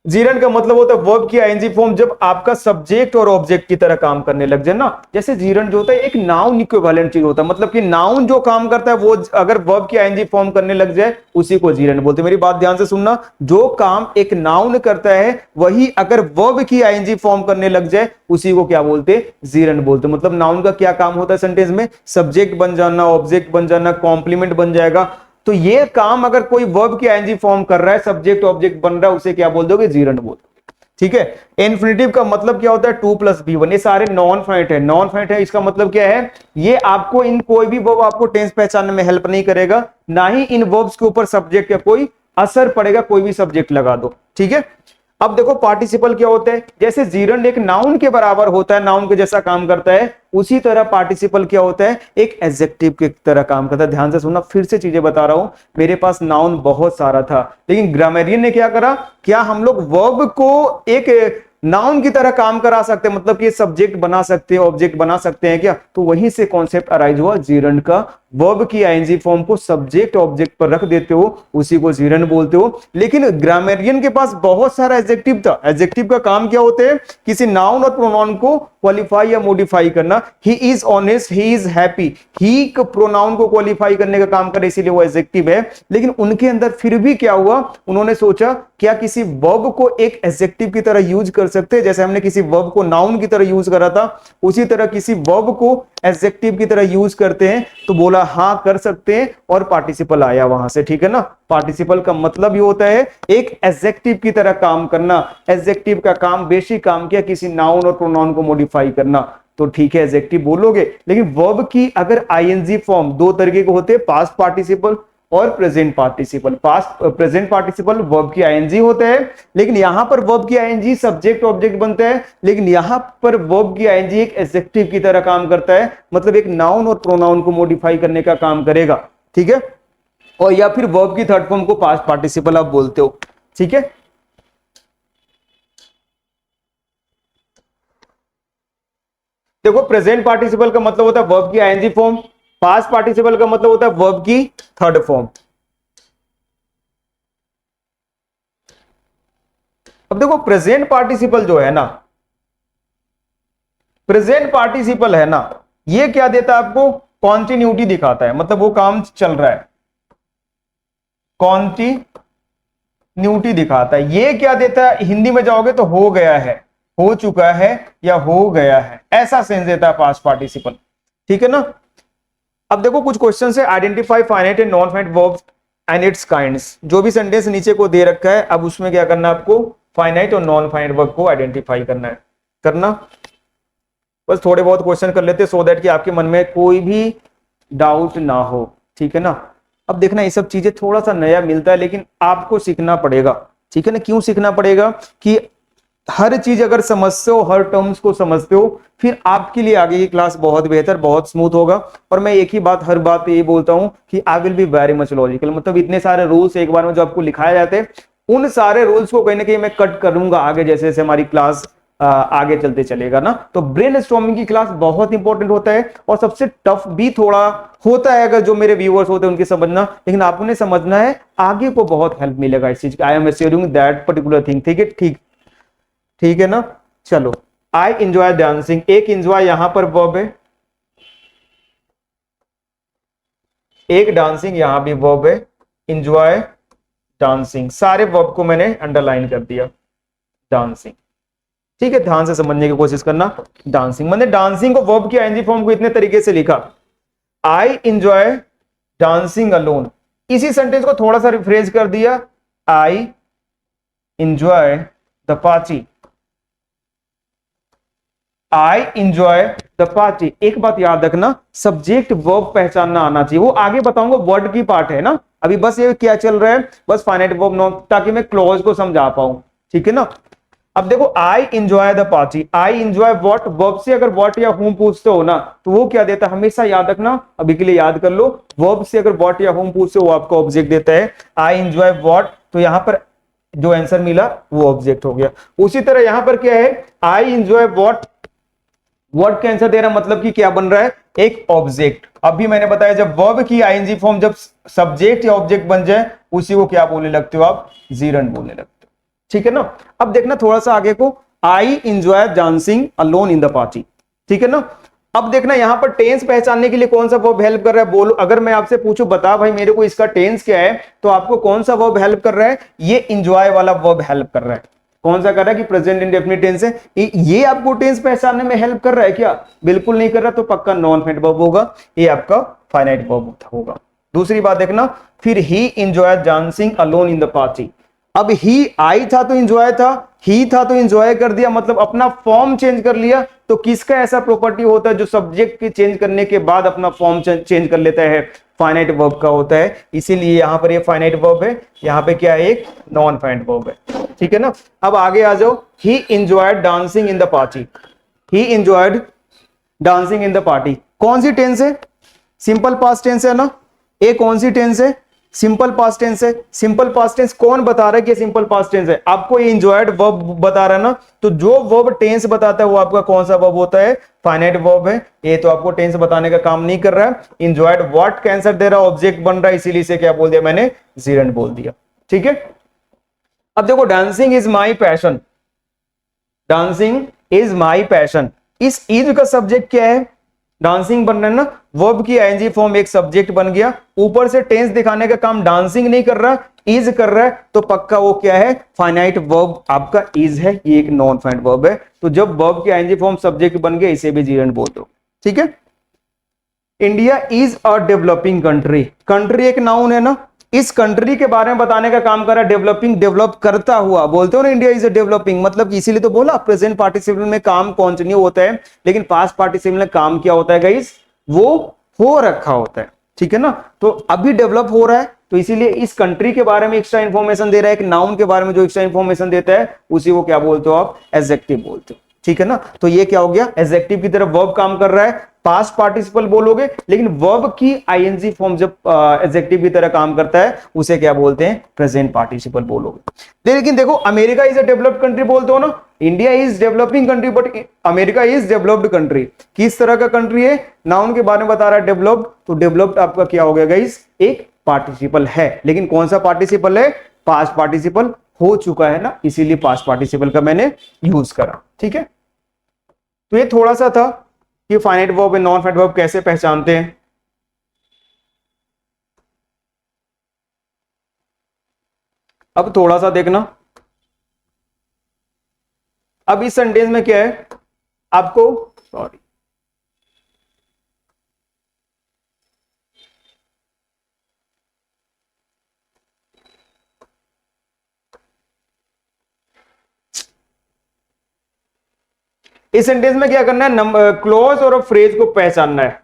Speaker 1: जीरंड का मतलब होता है वर्ब की आईएनजी फॉर्म जब आपका सब्जेक्ट और ऑब्जेक्ट की तरह काम करने लग जाए ना, जैसे जीरंड जो होता है एक नाउन इक्विवेलेंट चीज होता है, मतलब कि नाउन जो काम करता है वो अगर वर्ब की आईएनजी फॉर्म करने लग जाए उसी को जीरंड बोलते हैं। मेरी बात ध्यान से सुनना, जो काम एक नाउन करता है वही अगर वर्ब की आईएनजी फॉर्म करने लग जाए उसी को क्या बोलते हैं, जीरंड बोलते हैं। मतलब नाउन का क्या काम होता है सेंटेंस में, सब्जेक्ट बन जाना, ऑब्जेक्ट बन जाना, कॉम्प्लीमेंट बन जाएगा। तो ये काम अगर कोई वर्ब की आईएनजी फॉर्म कर रहा है, सब्जेक्ट ऑब्जेक्ट बन रहा है, उसे क्या बोल दोगे, जीरंड बोल दोगे। ठीक है, इन्फिनिटिव का मतलब क्या होता है, 2+B1, ये सारे नॉन फाइनाइट है। नॉन फाइनाइट है इसका मतलब क्या है, ये आपको इन कोई भी वर्ब आपको टेंस पहचानने में हेल्प नहीं करेगा, ना ही इन वर्ब्स के ऊपर सब्जेक्ट का कोई असर पड़ेगा, कोई भी सब्जेक्ट लगा दो। ठीक है, अब देखो पार्टिसिपल क्या होता है, जैसे जीरंड एक नाउन के बराबर होता है, नाउन के जैसा काम करता है, उसी तरह पार्टिसिपल क्या होता है, एक एडजेक्टिव की तरह काम करता है। ध्यान से सुनना, फिर से चीजें बता रहा हूं, मेरे पास नाउन बहुत सारा था, लेकिन ग्रामेरियन ने क्या करा, क्या हम लोग वर्ब को एक नाउन की तरह काम करा सकते हैं, मतलब कि सब्जेक्ट बना सकते हैं, ऑब्जेक्ट बना सकते हैं क्या, तो वहीं से कॉन्सेप्ट अराइज हुआ जीरंड का, वर्ब की आईएनजी फॉर्म को सब्जेक्ट ऑब्जेक्ट पर रख देते हो, उसी को जीरंड बोलते हो। लेकिन ग्रामेरियन के पास बहुत सारा एडजेक्टिव था। एडजेक्टिव का काम क्या होता है? किसी नाउन और प्रोनाउन को क्वालिफाई या मॉडिफाई करना। He is honest, he is happy, he pronoun को क्वालिफाई करने का काम करे, इसीलिए वो एडजेक्टिव है। लेकिन उनके अंदर फिर भी क्या हुआ, उन्होंने सोचा क्या किसी वर्ब को एक एडजेक्टिव की तरह यूज कर सकते हैं? जैसे हमने किसी वर्ब को नाउन की तरह यूज करा था, उसी तरह किसी वर्ब को एडजेक्टिव की तरह यूज करते हैं। तो बोला हाँ कर सकते हैं, और पार्टिसिपल आया वहां से, ठीक है ना। पार्टिसिपल का मतलब ये होता है एक एडजेक्टिव की तरह काम करना। एडजेक्टिव का काम, बेसिक काम क्या, किसी नाउन और प्रोनाउन को मॉडिफाई करना। तो ठीक है एडजेक्टिव बोलोगे। लेकिन वर्ब की अगर आईएनजी फॉर्म दो तरीके के होते हैं, पास्ट पार्टिसिपल और present participle. Past present participle verb की आईएनजी होते हैं, लेकिन यहां पर वर्ब की आईएनजी सब्जेक्ट ऑब्जेक्ट बनता है, लेकिन यहां पर वर्ब की आईएनजी एक एडजेक्टिव की तरह काम करता है, मतलब एक नाउन और प्रोनाउन को मॉडिफाई करने का काम करेगा, ठीक है। और या फिर वर्ब की थर्ड फॉर्म को पास्ट पार्टिसिपल आप बोलते हो, ठीक है। देखो प्रेजेंट पार्टिसिपल का मतलब होता है वर्ब की आईएनजी फॉर्म, पास्ट पार्टिसिपल का मतलब होता है वर्ब की थर्ड फॉर्म। अब देखो प्रेजेंट पार्टिसिपल जो है ना, प्रेजेंट पार्टिसिपल है ना, ये क्या देता है आपको? कॉन्टिन्यूटी दिखाता है, मतलब वो काम चल रहा है, कॉन्टिन्यूटी दिखाता है। ये क्या देता है? हिंदी में जाओगे तो हो गया है, हो चुका है या हो गया है, ऐसा सेंस देता है पास्ट पार्टिसिपल, ठीक है ना। अब देखो कुछ क्वेश्चन है, identify finite and non finite verbs and it's kinds. जो भी सेंटेंस नीचे को दे रखा है, अब उसमें क्या करना है आपको? फाइनाइट और नॉन फाइनाइट वर्ब को आइडेंटिफाई करना है, करना। बस थोड़े बहुत क्वेश्चन कर लेते सो दैट कि आपके मन में कोई भी डाउट ना हो, ठीक है ना। अब देखना ये सब चीजें थोड़ा सा नया मिलता है, लेकिन आपको सीखना पड़ेगा, ठीक है ना। क्यों सीखना पड़ेगा? कि हर चीज अगर समझते हो, हर टर्म्स को समझते हो, फिर आपके लिए आगे की क्लास बहुत बेहतर, बहुत स्मूथ होगा। और मैं एक ही बात, हर बात पे ये बोलता हूं कि I will be very much logical, मतलब इतने सारे रूल्स एक बार में जो आपको लिखाए जाते हैं, उन सारे रूल्स को कहीं ना कहीं मैं कट करूंगा आगे, जैसे जैसे हमारी क्लास आगे चलते चलेगा ना। तो ब्रेन स्टॉर्मिंग की क्लास बहुत इंपॉर्टेंट होता है, और सबसे टफ भी थोड़ा होता है, अगर जो मेरे व्यूअर्स होते हैं उनके समझना, लेकिन आपने समझना है, आगे को बहुत हेल्प मिलेगा इस चीज का। I am assuring that particular thing, ठीक है, ठीक है ना। चलो, आई इंजॉय डांसिंग, एक इंजॉय यहां पर वर्ब है, एक डांसिंग यहां भी वर्ब है, इंजॉय डांसिंग, सारे वर्ब को मैंने अंडरलाइन कर दिया, डांसिंग, ठीक है। ध्यान से समझने की कोशिश करना। डांसिंग, मैंने डांसिंग को वर्ब की आईएनजी फॉर्म को इतने तरीके से लिखा, आई इंजॉय डांसिंग अलोन। इसी सेंटेंस को थोड़ा सा रिफ्रेश कर दिया, I enjoy the party, I enjoy the party. एक बात याद रखना, सब्जेक्ट वर्ब पहचानना आना चाहिए, वो आगे बताऊंगा, वर्ड की पार्ट है ना। अभी बस ये क्या चल रहा है, बस फाइनाइट वर्ब नॉन, ताकि मैं क्लॉज को समझा पाऊं, ठीक है ना। अब देखो I enjoy the party, I enjoy what, verb से अगर व्हाट या होम पूछते हो ना, तो वो क्या देता है? हमेशा याद रखना, अभी के लिए याद कर लो, वर्ब से अगर व्हाट या होम पूछते हो, वो आपका ऑब्जेक्ट देता है। आई इंजॉय व्हाट, तो यहां पर जो आंसर मिला वो ऑब्जेक्ट हो गया। उसी तरह यहां पर क्या है, आई इंजॉय व्हाट, वर्ड का आंसर दे रहा, मतलब कि क्या बन रहा है? एक ऑब्जेक्ट। अभी मैंने बताया जब वर्ब की आईएनजी फॉर्म जब सब्जेक्ट या ऑब्जेक्ट बन जाए, उसी को क्या बोलने लगते हो आप? जीरंड बोलने लगते हो, ठीक है ना। अब देखना थोड़ा सा आगे को, I enjoy dancing alone in the party, ठीक है ना। अब देखना यहां पर टेंस पहचानने के लिए कौन सा वर्ब हेल्प कर रहा है, बोलो। अगर मैं आपसे पूछूं बता भाई मेरे को इसका टेंस क्या है, तो आपको कौन सा वर्ब हेल्प कर रहा है? ये इंजॉय वाला वर्ब हेल्प कर रहा है। कौन सा कर रहा है? कि प्रेजेंट इंडेफिनिट टेंस है। ये आपको टेंस पहचानने में हेल्प कर रहा है क्या? बिल्कुल नहीं कर रहा, तो पक्का नॉन फाइनाइट वर्ब होगा, ये आपका फाइनाइट वर्ब होगा। दूसरी बात देखना, फिर he enjoy dancing alone in the party. अब ही, आई था तो इंजॉय था, ही था तो इंजॉय कर दिया, मतलब अपना फॉर्म चेंज कर लिया। तो किसका ऐसा प्रॉपर्टी होता है जो सब्जेक्ट के चेंज करने के बाद अपना फॉर्म चेंज कर लेता है? फाइनाइट वर्ब का होता है। इसीलिए यहां पर ये फाइनाइट वर्ब है, यहां पे क्या है? एक नॉन फाइनाइट वर्ब है, ठीक है ना। अब आगे आ जाओ, ही enjoyed dancing in the party, he enjoyed dancing in the party, कौन सी टेंस है? सिंपल पास्ट टेंस है ना। ए कौन सी टेंस है? सिंपल पास्ट टेंस है। सिंपल पास्ट टेंस कौन बता रहा है कि सिंपल पास्ट टेंस है? आपको ये इंजॉयड वर्ब बता रहा है ना, तो जो वर्ब टेंस बताता है वो आपका कौन सा वर्ब होता है? फाइनाइट वर्ब है। ये तो आपको टेंस बताने का काम नहीं कर रहा है। इंजॉयड व्हाट का आंसर दे रहा है, ऑब्जेक्ट बन रहा है, इसीलिए इसे क्या बोल दिया मैंने? जीरेंट बोल दिया। ठीक है, अब देखो, dancing is my passion, dancing is my passion, इस इज का सब्जेक्ट क्या है? डांसिंग बन रहा है ना, वर्ब की आईएनजी फॉर्म एक सब्जेक्ट बन गया, ऊपर से टेंस दिखाने का काम डांसिंग नहीं कर रहा, इज कर रहा है, तो पक्का वो क्या है? फाइनाइट वर्ब आपका इज है, ये एक नॉन फाइनाइट वर्ब है। तो जब वर्ब की आईएनजी फॉर्म सब्जेक्ट बन गया, इसे भी जीरेंट बोल दो। ठीक है, India is a developing country, country एक नाउन है ना, इस कंट्री के बारे में बताने का काम कर रहा है डेवलपिंग, डेवलप करता हुआ बोलते हो ना, इंडिया इज अ डेवलपिंग, मतलब इसीलिए तो बोला प्रेजेंट पार्टिसिपल में काम कंटिन्यू होता है, लेकिन पास्ट पार्टिसिपल में काम क्या होता है गाइस? वो हो रखा होता है। ठीक है ना, तो अभी डेवलप हो रहा है, तो इसीलिए इस कंट्री के बारे में एक्स्ट्रा इंफॉर्मेशन दे रहा है। एक नाउन के बारे में जो एक्स्ट्रा इंफॉर्मेशन देता है उसी को क्या बोलते हो आप? एडजेक्टिव बोलते हो। ठीक है ना, तो ये क्या हो गया? एडजेक्टिव की तरफ वर्ब काम कर रहा है, पास्ट पार्टिसिपल बोलोगे, लेकिन वर्ब की आईएनजी फॉर्म जब एडजेक्टिव की तरह काम करता है उसे क्या बोलते हैं? प्रेजेंट पार्टिसिपल बोलोगे। लेकिन देखो, America is a developed country बोलते हो ना, India is developing country but America is developed country. किस तरह का कंट्री है? नाउन के बारे में बता रहा है डेवलप्ड, तो डेवलप्ड आपका क्या हो गया गाइस? एक पार्टिसिपल है, लेकिन कौन सा पार्टिसिपल है? पास्ट पार्टिसिपल हो चुका है ना, इसीलिए पास्ट पार्टिसिपल का मैंने यूज करा। ठीक है, तो ये थोड़ा सा था कि फाइनाइट वर्ब और नॉन फाइनाइट वर्ब कैसे पहचानते हैं। अब थोड़ा सा देखना, अब इस सेंटेंस में क्या है आपको? सॉरी, इस सेंटेंस में क्या करना है? क्लोज और फ्रेज को पहचानना है।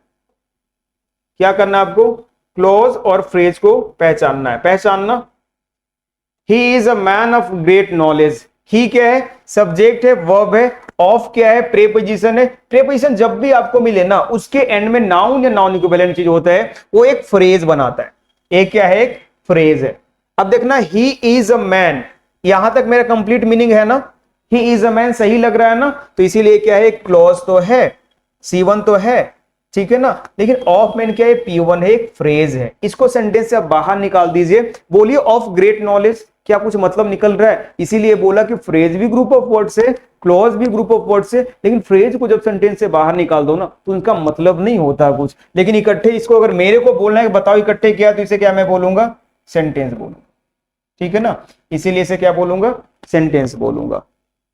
Speaker 1: क्या करना है आपको? क्लोज और फ्रेज को पहचानना है। पहचानना, he is a man of great knowledge, he क्या है? सब्जेक्ट है, वर्ब है, ऑफ क्या है? प्रेपोजिशन है। प्रेपोजिशन जब भी आपको मिले ना, उसके एंड में नाउन या नाउन इक्विवेलेंट चीज होता है, वो एक फ्रेज बनाता है। एक क्या है? एक फ्रेज है। अब देखना, ही इज अ मैन, यहां तक मेरा कंप्लीट मीनिंग है ना, ही इज अ मैन सही लग रहा है ना, तो इसीलिए क्या है? क्लॉज तो है, C1 तो है, ठीक है ना, लेकिन ऑफ मैन क्या है? P1 है, एक फ्रेज है। इसको सेंटेंस से आप बाहर निकाल दीजिए, बोलिए ऑफ ग्रेट नॉलेज, क्या कुछ मतलब निकल रहा है? इसीलिए बोला कि फ्रेज भी ग्रुप ऑफ वर्ड से, क्लॉज भी ग्रुप ऑफ वर्ड से, लेकिन फ्रेज को जब सेंटेंस से बाहर निकाल दो ना, तो उनका मतलब नहीं होता कुछ। लेकिन इकट्ठे इसको अगर मेरे को बोलना है बताओ इकट्ठे क्या, तो इसे क्या मैं बोलूंगा? सेंटेंस बोलूंगा। ठीक है ना, इसीलिए इसे क्या बोलूंगा? सेंटेंस बोलूंगा।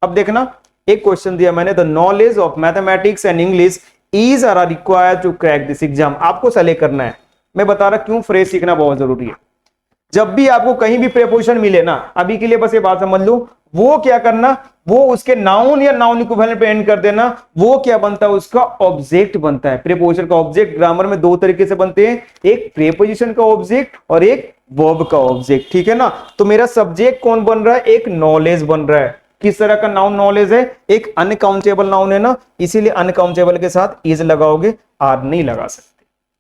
Speaker 1: अब देखना, एक क्वेश्चन दिया मैंने, the knowledge of mathematics and English is are required to crack this exam. आपको सेलेक्ट करना है, मैं बता रहा क्यों फ्रेज सीखना बहुत जरूरी है। जब भी आपको कहीं भी प्रेपोजिशन मिले ना, अभी के लिए बस ये बात समझ लो, वो क्या करना, वो उसके नाउन या नाउन इक्विवेलेंट पे एंड कर देना। वो क्या बनता है? उसका ऑब्जेक्ट बनता है। प्रेपोजिशन का ऑब्जेक्ट ग्रामर में दो तरीके से बनते हैं, एक प्रेपोजिशन का ऑब्जेक्ट और एक वर्ब का ऑब्जेक्ट। ठीक है ना, तो मेरा सब्जेक्ट कौन बन रहा है? एक नॉलेज बन रहा है। किस तरह का नाउन नॉलेज है? एक अनकाउंटेबल नाउन है ना, इसीलिए अनकाउंटेबल के साथ इज लगाओगे, आर नहीं लगा सकते।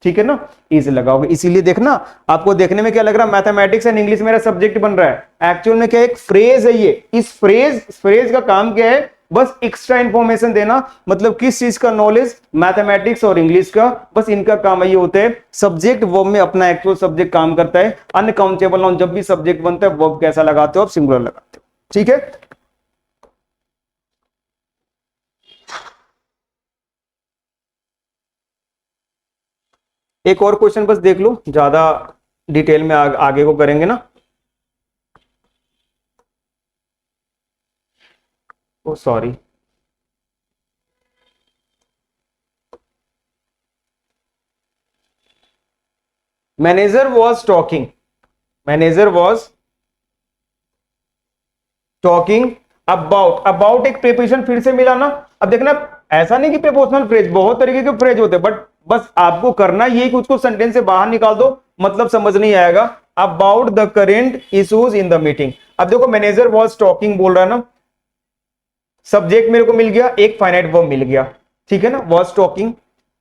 Speaker 1: ठीक है ना, इज लगाओगे। इसीलिए देखना, आपको देखने में क्या लग रहा है? मैथमेटिक्स एंड इंग्लिश मेरा सब्जेक्ट बन रहा है, एक्चुअल में क्या एक फ्रेज है ये। इस फ्रेज का काम क्या है? बस एक्स्ट्रा इंफॉर्मेशन देना। मतलब किस चीज का नॉलेज? मैथमेटिक्स और इंग्लिश का। बस इनका काम ये होता है, सब्जेक्ट वर्ब में अपना एक्चुअल सब्जेक्ट काम करता है। अनकाउंटेबल नाउन जब भी सब्जेक्ट बनता है, वर्ब कैसा लगाते हो आप? सिंगुलर लगाते हो। ठीक है, एक और क्वेश्चन बस देख लो, ज्यादा डिटेल में आगे को करेंगे ना। Oh sorry, manager was talking, manager was talking about. About एक प्रीपोजिशन फिर से मिला ना। अब देखना, ऐसा नहीं कि प्रीपोजिशनल फ्रेज, बहुत तरीके के फ्रेज होते हैं, बट बस आपको करना ये कि उसको सेंटेंस से बाहर निकाल दो, मतलब समझ नहीं आएगा। About the current issues in the meeting. अब देखो, मैनेजर वॉज टॉकिंग बोल रहा है ना, सब्जेक्ट मेरे को मिल गया, एक फाइनाइट वर्ब मिल गया। ठीक है ना, वॉज टॉकिंग,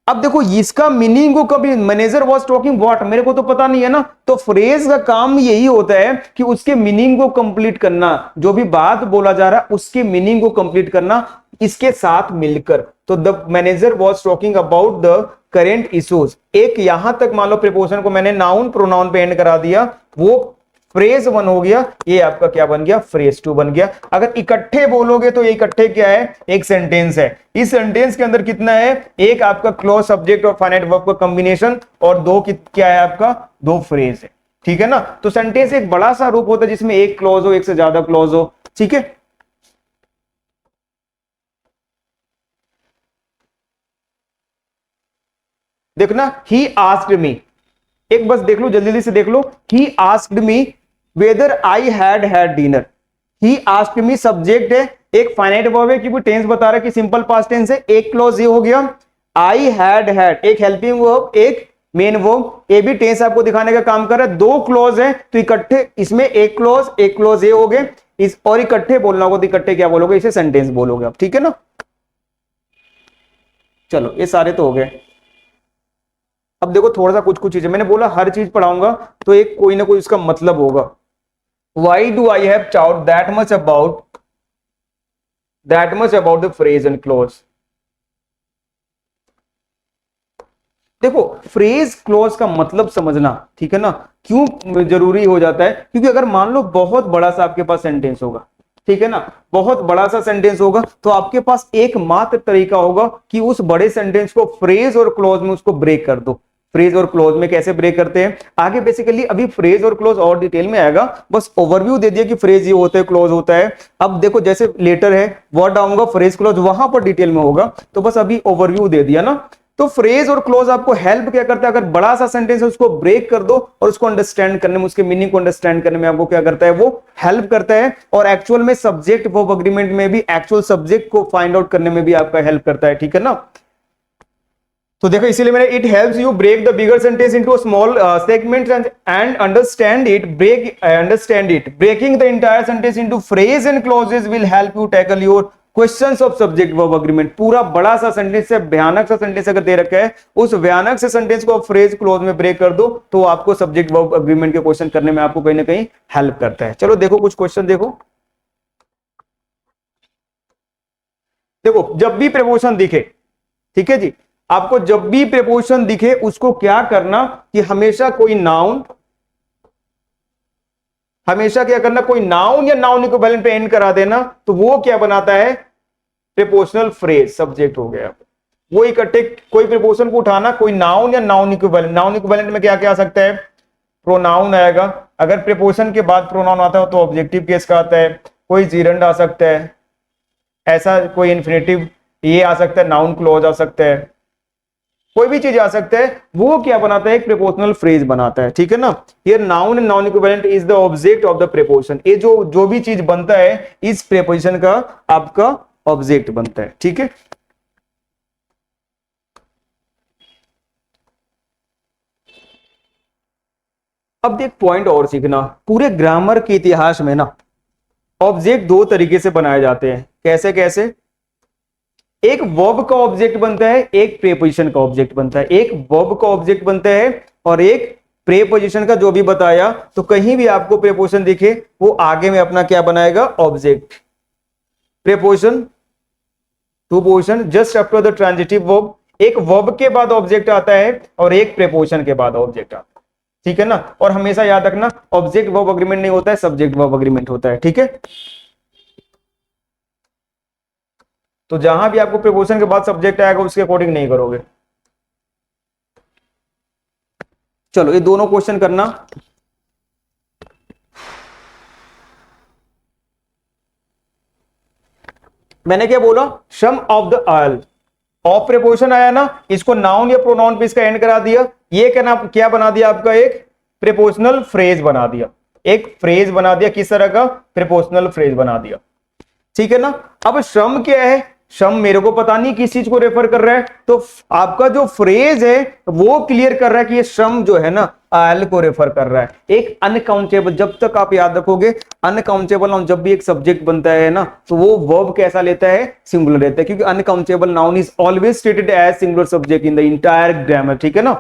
Speaker 1: अब देखो इसका मीनिंग को कभी मैनेजर वाज टॉकिंग व्हाट, मेरे को तो पता नहीं है ना, तो फ्रेज का काम यही होता है कि उसके मीनिंग को कंप्लीट करना, जो भी बात बोला जा रहा है उसके मीनिंग को कंप्लीट करना इसके साथ मिलकर। तो the manager was talking about the current issues, एक यहां तक मान लो प्रीपोजिशन को मैंने नाउन प्रोनाउन पे एंड करा दिया, वो फ्रेज 1 हो गया, ये आपका क्या बन गया, फ्रेज 2 बन गया। अगर इकट्ठे बोलोगे तो ये इकट्ठे क्या है, एक सेंटेंस है। इस सेंटेंस के अंदर कितना है, एक आपका क्लोज सब्जेक्ट और फाइनाइट वर्ब का कॉम्बिनेशन, और दो क्या है आपका, दो फ्रेज है, ठीक है ना। तो सेंटेंस एक बड़ा सा रूप होता है जिसमें एक क्लॉज हो, एक से ज्यादा क्लॉज हो, ठीक है। देखना, ही आस्क्ड मी, एक बस देख लो जल्दी जल्दी से देख लो, he asked me whether I had dinner. He asked me subject है, एक फाइनाइट वर्ब है क्योंकि टेंस बता रहा है कि सिंपल पास्ट टेंस है, एक क्लॉज ये हो गया। आई हैड एक हेल्पिंग वर्ब, एक मेन वर्ब, ये भी टेंस आपको दिखाने का काम कर रहा है। दो क्लॉज है तो इकट्ठे, इसमें एक क्लॉज ये हो गए, इस और इकट्ठे बोलना होगा तो इकट्ठे क्या बोलोगे, इसे सेंटेंस बोलोगे आप, ठीक है ना। चलो ये सारे तो हो गए। अब देखो थोड़ा सा कुछ कुछ चीजें, मैंने बोला हर चीज पढ़ाऊंगा तो एक कोई ना कोई इसका मतलब होगा। Why do I have taught that much about the phrase and clause. देखो फ्रेज क्लोज का मतलब समझना, ठीक है ना, क्यों जरूरी हो जाता है, क्योंकि अगर मान लो बहुत बड़ा सा आपके पास सेंटेंस होगा, ठीक है ना, बहुत बड़ा सा सेंटेंस होगा, तो आपके पास एकमात्र तरीका होगा कि उस बड़े सेंटेंस को फ्रेज और क्लोज में उसको ब्रेक कर दो। फ्रेज और क्लोज में कैसे ब्रेक करते हैं आगे बेसिकली, अभी फ्रेज और क्लोज और डिटेल में आएगा, बस ओवरव्यू दे दिया कि फ्रेज ये होता है, क्लोज होता है। अब देखो जैसे लेटर है, वर्ड आऊंगा, फ्रेज क्लोज वहां पर डिटेल में होगा, तो बस अभी ओवरव्यू दे दिया ना। तो फ्रेज और क्लोज आपको हेल्प क्या करता है, अगर बड़ा सा सेंटेंस है उसको ब्रेक कर दो और उसको अंडरस्टैंड करने में, उसके मीनिंग को अंडरस्टैंड करने में आपको क्या करता है, वो हेल्प करता है। और एक्चुअल में सब्जेक्ट वर्ब अग्रीमेंट में भी एक्चुअल सब्जेक्ट को फाइंड आउट करने में भी आपका हेल्प करता है, ठीक है ना। तो देखो इसीलिए मैंने it helps you break the bigger sentence into small segments and understand it. Breaking the entire sentence into phrase and clauses will help you tackle your questions of subject verb agreement. पूरा बड़ा सा sentence है, भयानक सा sentence अगर दे रखा है, उस भयानक से सेंटेंस को फ्रेज क्लोज में ब्रेक कर दो तो आपको सब्जेक्ट वर्ब अग्रीमेंट के क्वेश्चन करने में आपको कहीं ना कहीं हेल्प करता है। चलो देखो कुछ क्वेश्चन देखो। देखो जब भी प्रीपोजिशन दिखे, ठीक है जी, आपको जब भी प्रीपोजिशन दिखे उसको क्या करना कि हमेशा क्या करना, कोई नाउन या नाउन इक्विवेलेंट पे एंड करा देना, तो वो क्या बनाता है, प्रीपोजिशनल फ्रेज, सब्जेक्ट हो गया। वो इकट्ठे कोई प्रीपोजिशन को उठाना, कोई नाउन या नाउन इक्विवेलेंट, नाउन इक्विवेलेंट में क्या क्या आ सकता है, प्रोनाउन आएगा, अगर प्रीपोजिशन के बाद प्रोनाउन आता है तो ऑब्जेक्टिव केस का आता है, कोई जीरंड आ सकता है, ऐसा कोई इन्फिनेटिव ये आ सकता है, नाउन क्लॉज आ सकता है, कोई भी चीज आ सकता है, वो क्या बनाता है, एक प्रीपोजिशनल फ्रेज बनाता है, ठीक है ना। Here noun and noun equivalent is the object of the preposition, ये जो भी चीज बनता है इस प्रीपोजिशन का आपका ऑब्जेक्ट बनता है, ठीक है। अब एक पॉइंट और सीखना, पूरे ग्रामर के इतिहास में ना ऑब्जेक्ट दो तरीके से बनाए जाते हैं। कैसे कैसे, एक वर्ब का ऑब्जेक्ट बनता है, एक प्रीपोजिशन का ऑब्जेक्ट बनता है। एक वर्ब का ऑब्जेक्ट बनता है और एक प्रीपोजिशन का, जो भी बताया। तो कहीं भी आपको प्रीपोजिशन दिखे वो आगे में अपना क्या बनाएगा, object. Preposition to position just after the transitive verb, एक वर्ब के बाद ऑब्जेक्ट आता है और एक प्रीपोजिशन के बाद ऑब्जेक्ट आता है, ठीक है ना। और हमेशा याद रखना ऑब्जेक्ट वर्ब अग्रीमेंट नहीं होता है, सब्जेक्ट वर्ब अग्रीमेंट होता है, ठीक है। तो जहां भी आपको प्रीपोजिशन के बाद सब्जेक्ट आएगा उसके अकॉर्डिंग नहीं करोगे। चलो ये दोनों क्वेश्चन करना। मैंने क्या बोला, some of the all, of preposition आया ना, इसको नाउन या प्रोनाउन पे इसका एंड करा दिया, ये क्या बना दिया आपका, एक प्रीपोजिशनल फ्रेज बना दिया, एक फ्रेज बना दिया, किस तरह का, प्रीपोजिशनल फ्रेज बना दिया, ठीक है ना। अब श्रम क्या है, सम मेरे को पता नहीं किस चीज को रेफर कर रहा है, तो आपका जो फ्रेज है वो क्लियर कर रहा है कि ये सम जो है ना आयल को रेफर कर रहा है। एक अनकाउंटेबल, जब तक आप याद रखोगे अनकाउंटेबल नाउन जब भी एक सब्जेक्ट बनता है ना, तो वो वर्ब कैसा लेता है, सिंगुलर लेता है, क्योंकि uncountable noun is always stated as singular subject in the entire grammar, ठीक है ना।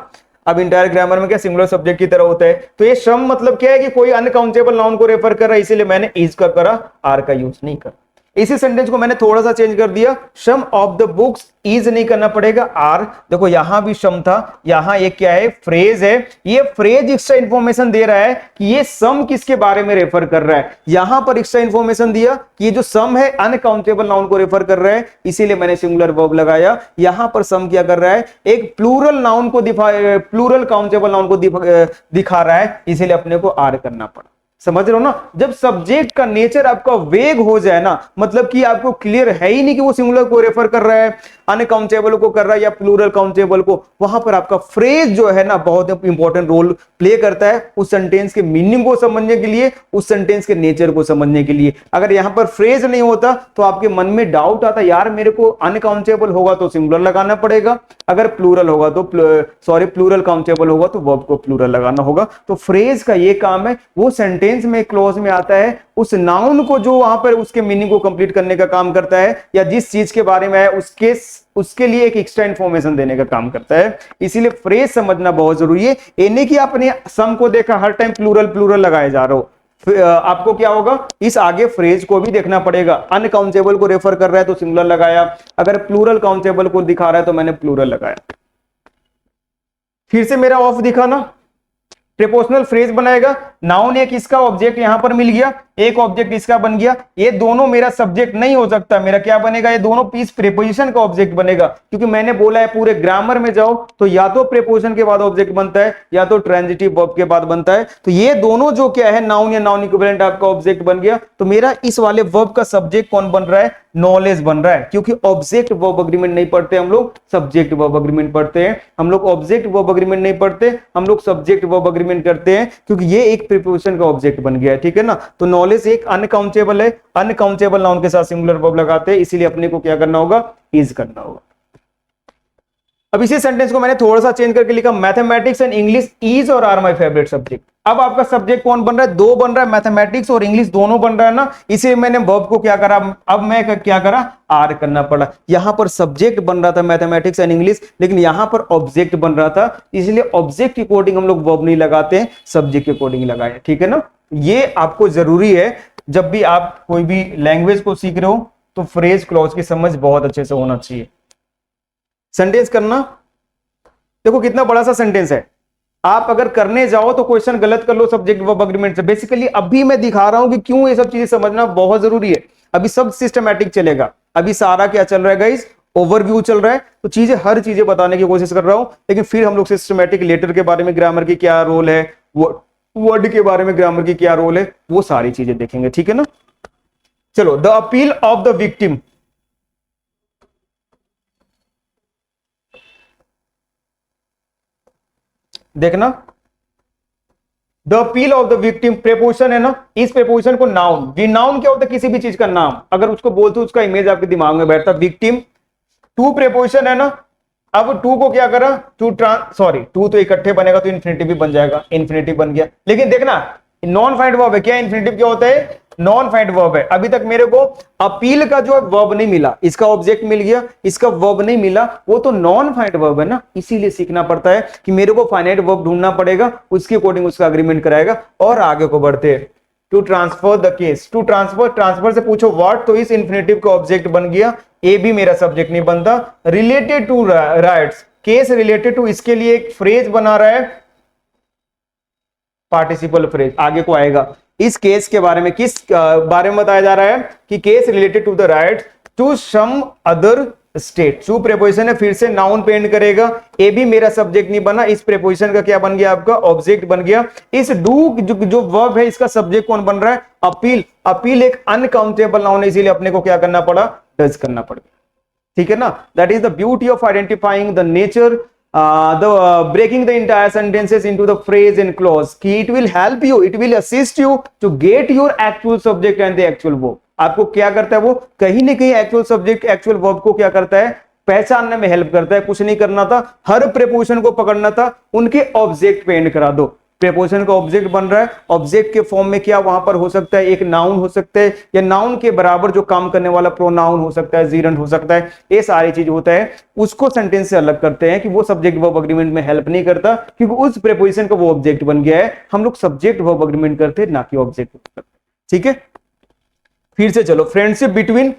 Speaker 1: अब इंटायर ग्रामर में क्या सिंगुलर सब्जेक्ट की तरह होता है, तो ये सम मतलब क्या है कि कोई अनकाउंटेबल नाउन को रेफर कर रहा है, इसीलिए मैंने इज का करा, आर का यूज नहीं करा। इसी सेंटेंस को मैंने थोड़ा सा चेंज कर दिया, सम ऑफ द बुक्स, इज नहीं करना पड़ेगा, आर। देखो यहां भी सम था, यहां ये क्या है, फ्रेज है। ये फ्रेज एक्स्ट्रा इंफॉर्मेशन दे रहा है कि ये सम किसके बारे में रेफर कर रहा है। यहां पर एक्स्ट्रा इंफॉर्मेशन दिया कि ये जो सम है अनकाउंटेबल नाउन को रेफर कर रहा है, इसीलिए मैंने सिंगुलर वर्ब लगाया। यहां पर सम क्या कर रहा है, एक प्लूरल नाउन को प्लूरल काउंटेबल नाउन को दिखा रहा है, इसीलिए अपने को आर करना पड़ा। समझ रहे हो ना। जब सब्जेक्ट का नेचर आपका वेग हो जाए ना, मतलब कि आपको क्लियर है ही नहीं कि वो सिंगुलर को रेफर कर रहा है, अनकाउंटेबल को कर रहा है या प्लूरल काउंटेबल को, वहां पर आपका फ्रेज जो है ना बहुत इंपॉर्टेंट रोल प्ले करता है उस सेंटेंस के मीनिंग को समझने के लिए, उस सेंटेंस के नेचर को समझने के लिए। अगर यहां पर फ्रेज नहीं होता तो आपके मन में डाउट आता, यार मेरे को अनकाउंटेबल होगा तो सिंगुलर लगाना पड़ेगा, अगर प्लूरल होगा तो प्लूरल काउंटेबल होगा तो वर्ब को प्लूरल लगाना होगा। तो फ्रेज का ये काम है, वो सेंटेंस में क्लॉज में आता है, उस नाउन को जो वहां पर उसके मीनिंग को कंप्लीट करने का काम करता है, या जिस चीज के बारे में है उसके लिए एक एक्स्ट्रा इंफॉर्मेशन देने का काम करता है। इसीलिए फ्रेज समझना बहुत जरूरी है। ये नहीं कि आपने सम को देखा हर टाइम प्लूरल प्लूरल लगाए जा रहे हो, आपको क्या होगा, इस आगे फ्रेज को भी देखना पड़ेगा। अनकाउंटेबल को रेफर कर रहा है तो सिंगुलर लगाया, अगर प्लूरल काउंटेबल को दिखा रहा है तो मैंने प्लूरल लगाया। फिर से मेरा ऑफ दिखा ना, प्रीपोजिशनल फ्रेज बनाएगा, नाउन एक इसका ऑब्जेक्ट यहां पर मिल गया, एक ऑब्जेक्ट इसका बन गया, ये दोनों मेरा सब्जेक्ट नहीं हो सकता, मेरा क्या बनेगा, ये दोनों पीस प्रीपोजिशन का ऑब्जेक्ट बनेगा, क्योंकि मैंने बोला है पूरे ग्रामर में जाओ तो या तो प्रीपोजिशन के बाद ऑब्जेक्ट बनता है या तो ट्रांजिटिव वर्ब के बाद बनता है। तो ये दोनों जो क्या है, नाउन या नाउन इक्विवेलेंट आपका ऑब्जेक्ट बन गया। तो मेरा इस वाले वर्ब का सब्जेक्ट कौन बन रहा है, नॉलेज बन रहा है, क्योंकि ऑब्जेक्ट वर्ब अग्रीमेंट नहीं पढ़ते हम लोग, सब्जेक्ट वर्ब अग्रीमेंट पढ़ते हैं। हम लोग ऑब्जेक्ट वर्ब अग्रीमेंट नहीं पढ़ते, हम लोग सब्जेक्ट वर्ब अग्रीमेंट करते हैं, क्योंकि ये एक प्रीपोजिशन का ऑब्जेक्ट बन गया है, ठीक है ना। तो नॉलेज एक अनकाउंटेबल है, अनकाउंटेबल नाउन के साथ सिंगुलर वर्ब लगाते हैं, इसीलिए अपने को क्या करना होगा, इज करना होगा। अब इसी सेंटेंस को मैंने थोड़ा सा चेंज करके लिखा, मैथमेटिक्स एंड इंग्लिश इज और आर माय फेवरेट सब्जेक्ट। अब आपका सब्जेक्ट कौन बन रहा है, दो बन रहा है, मैथमेटिक्स और इंग्लिश दोनों बन रहा है ना, इसीलिए मैंने वर्ब को क्या करा, अब मैं क्या करा, आर करना पड़ा। यहां पर सब्जेक्ट बन रहा था मैथमेटिक्स एंड इंग्लिश, लेकिन यहां पर ऑब्जेक्ट बन रहा था, इसलिए ऑब्जेक्ट के अकॉर्डिंग हम लोग वर्ब नहीं लगाते हैं, सब्जेक्ट के अकॉर्डिंग लगाए, ठीक है ना। ये आपको जरूरी है, जब भी आप कोई भी लैंग्वेज को सीख रहे हो तो फ्रेज क्लॉज की समझ बहुत अच्छे से होना चाहिए। सेंटेंस करना, देखो कितना बड़ा सा सेंटेंस है, आप अगर करने जाओ तो क्वेश्चन गलत कर लो सब्जेक्ट वर्ब एग्रीमेंट से। बेसिकली अभी मैं दिखा रहा हूं कि क्यों ये सब चीजें समझना बहुत जरूरी है। अभी सब सिस्टमैटिक चलेगा, अभी सारा क्या चल रहा है गाइस, ओवरव्यू चल रहा है, तो चीजें हर चीजें बताने की कोशिश कर रहा हूं, लेकिन फिर हम लोग सिस्टमैटिक लेटर के बारे में, ग्रामर की क्या रोल है, वर्ड के बारे में ग्रामर की क्या रोल है, वो सारी चीजें देखेंगे, ठीक है ना। चलो, the appeal of the victim, देखना, the appeal of the victim preposition है ना, इस प्रेपोजिशन को नाउन, नाउन क्या होता है, किसी भी चीज का नाम, अगर उसको बोलते उसका इमेज आपके दिमाग में बैठता, विक्टिम। टू प्रेपोजिशन है ना, अब टू को क्या करा, टू तो इकट्ठे बनेगा तो इन्फिनिटिव भी बन जाएगा, इन्फिनिटिव बन गया। लेकिन देखना नॉन फाइंड वर्ब है, क्या इन्फिनिटिव क्या होता है, नॉन फाइंड वर्ब है। अभी तक मेरे को अपील का जो वर्ब नहीं मिला, इसका ऑब्जेक्ट मिल गया, इसका वर्ब नहीं मिला, वो तो नॉन फाइंड वर्ब है ना, इसीलिए सीखना पड़ता है कि मेरे को फाइनाइट वर्ब ढूंढना पड़ेगा, उसके अकॉर्डिंग उसका अग्रीमेंट कराएगा। और आगे को बढ़ते हैं, to transfer the case, to transfer से पूछो व्हाट, तो इस इन्फिनिटिव का ऑब्जेक्ट बन गया, ए भी मेरा सब्जेक्ट नहीं बनता। Related to rights, case related to, इसके लिए एक फ्रेज बना रहा है, पार्टिसिपल फ्रेज, आगे को आएगा। इस केस के बारे में, किस बारे में बताया जा रहा है कि case related to the rights to some other state. To preposition है, फिर से नाउन पे एंड करेगा, ए भी मेरा सब्जेक्ट नहीं बना, इस प्रेपोजिशन का क्या बन गया, आपका ऑब्जेक्ट बन गया। इस डू जो वर्ब है, इसका सब्जेक्ट कौन बन रहा है, अपील। अपील एक अनकाउंटेबल नाउन है, इसीलिए अपने को क्या करना पड़ा, डज करना पड़ा, ठीक है ना। That is the beauty of identifying the nature the breaking the entire sentences into the phrase and clause कि it will help you, it will assist you to get your actual subject and the actual verb। आपको क्या करता है वो, कहीं ना कहीं actual subject actual verb को क्या करता है, पहचानने में हेल्प करता है। कुछ नहीं करना था, हर प्रीपोजिशन को पकड़ना था, उनके ऑब्जेक्ट पे एंड करा दो। प्रीपोजिशन का ऑब्जेक्ट बन रहा है, ऑब्जेक्ट के फॉर्म में क्या वहां पर हो सकता है, एक नाउन हो सकता है, या नाउन के बराबर जो काम करने वाला प्रोनाउन हो सकता है, जीरंड हो सकता है, ये सारी चीज होता है। उसको सेंटेंस से अलग करते हैं कि वो सब्जेक्ट वर्ब अग्रीमेंट में हेल्प नहीं करता, क्योंकि उस प्रीपोजिशन का वो ऑब्जेक्ट बन गया है। हम लोग सब्जेक्ट वर्ब अग्रीमेंट करते हैं, ना कि ऑब्जेक्ट करते। ठीक है, फिर से चलो, friendship between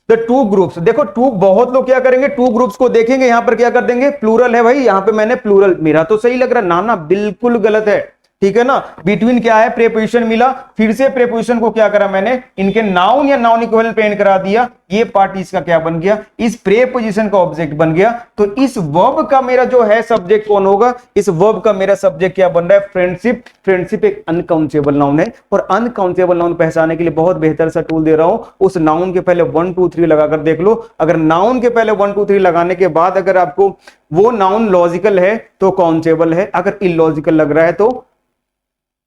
Speaker 1: the two groups. देखो टू, बहुत लोग क्या करेंगे, टू ग्रुप्स को देखेंगे, यहां पर क्या कर देंगे, प्लूरल है भाई, यहां पे मैंने प्लूरल, मेरा तो सही लग रहा, ना ना बिल्कुल गलत है। ठीक है ना, बिटवीन क्या है, प्रीपोजिशन मिला, फिर से प्रीपोजिशन को क्या करा मैंने, इनके नाउन या नाउन इक्विवेलेंट पे एंड करा दिया। ये पार्ट इसका क्या बन गया, इस प्रीपोजिशन का ऑब्जेक्ट बन गया। तो इस वर्ब का मेरा जो है सब्जेक्ट कौन होगा, इस वर्ब का मेरा सब्जेक्ट क्या बन रहा है, फ्रेंडशिप। फ्रेंडशिप एक अनकाउंटेबल नाउन है, और अनकाउंटेबल नाउन पहचानने के लिए बहुत बेहतर सा टूल दे रहा हूं। उस नाउन के पहले 1 2 3 लगाकर देख लो। अगर नाउन के पहले 1 2 3 लगाने के बाद अगर आपको वो नाउन लॉजिकल है तो काउंटेबल है, अगर इलॉजिकल लग रहा है तो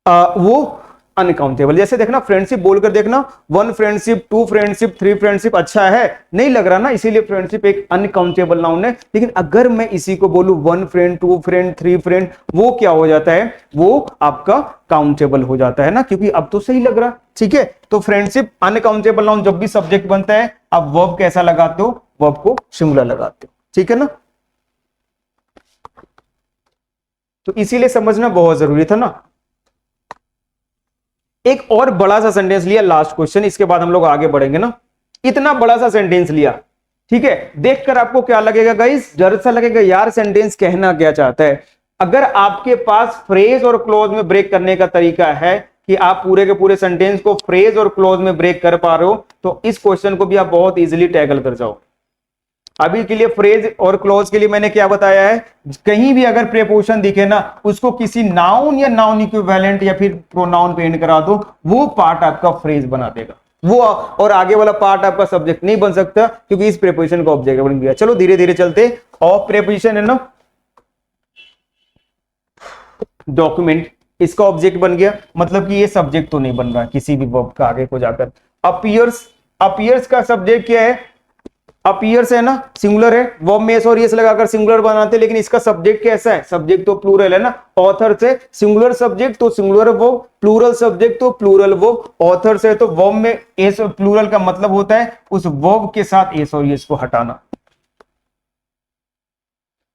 Speaker 1: वो अनकाउंटेबल। जैसे देखना, फ्रेंडशिप बोलकर देखना, 1 फ्रेंडशिप, 2 फ्रेंडशिप, 3 फ्रेंडशिप, अच्छा है, नहीं लग रहा ना, इसीलिए फ्रेंडशिप एक अनकाउंटेबल नाउन है। लेकिन अगर मैं इसी को बोलूं 1 फ्रेंड, 2 फ्रेंड, 3 फ्रेंड, वो क्या हो जाता है, वो आपका काउंटेबल हो जाता है ना, क्योंकि अब तो सही लग रहा। ठीक है, तो फ्रेंडशिप अनकाउंटेबल नाउन जब भी सब्जेक्ट बनता है, आप वर्ब कैसा लगाते हो, वर्ब को सिंगुलर लगाते हो। ठीक है ना, तो इसीलिए समझना बहुत जरूरी था ना। एक और बड़ा सा सेंटेंस लिया, लास्ट क्वेश्चन, इसके बाद हम लोग आगे बढ़ेंगे ना। इतना बड़ा सा सेंटेंस लिया, ठीक है, देखकर आपको क्या लगेगा गाइस, डर सा लगेगा यार, सेंटेंस कहना क्या चाहता है। अगर आपके पास फ्रेज और क्लॉज में ब्रेक करने का तरीका है कि आप पूरे के पूरे सेंटेंस को फ्रेज और क्लॉज में ब्रेक कर पा रहे हो, तो इस क्वेश्चन को भी आप बहुत इजीली टैकल कर जाओ। अभी के लिए फ्रेज और क्लॉज के लिए मैंने क्या बताया है, कहीं भी अगर प्रीपोजिशन दिखे ना, उसको किसी नाउन या नाउन इक्विवेलेंट या फिर प्रोनाउन पे एंड करा दो, वो पार्ट आपका फ्रेज बना देगा वो, और आगे वाला पार्ट आपका सब्जेक्ट नहीं बन सकता, क्योंकि इस प्रीपोजिशन का ऑब्जेक्ट बन गया। चलो धीरे धीरे चलते। ऑफ प्रीपोजिशन है ना, डॉक्यूमेंट, इसका ऑब्जेक्ट बन गया, मतलब कि ये सब्जेक्ट तो नहीं बन रहा किसी भी वर्ब का आगे को जाकर। अपीयर्स, अपीयर्स का सब्जेक्ट क्या है, अपीयर्स है ना, सिंगुलर है, वर्ब में एस और एस लगाकर सिंगुलर बनाते हैं, लेकिन इसका सब्जेक्ट कैसा है, सब्जेक्ट तो प्लूरल है ना, ऑथर से सिंगुलर सब्जेक्ट तो सिंगुलर वर्ब, प्लूरल सब्जेक्ट तो प्लूरल वर्ब, ऑथर से तो वर्ब में एस, प्लूरल का मतलब होता है उस वर्ब के साथ एस और एस को हटाना।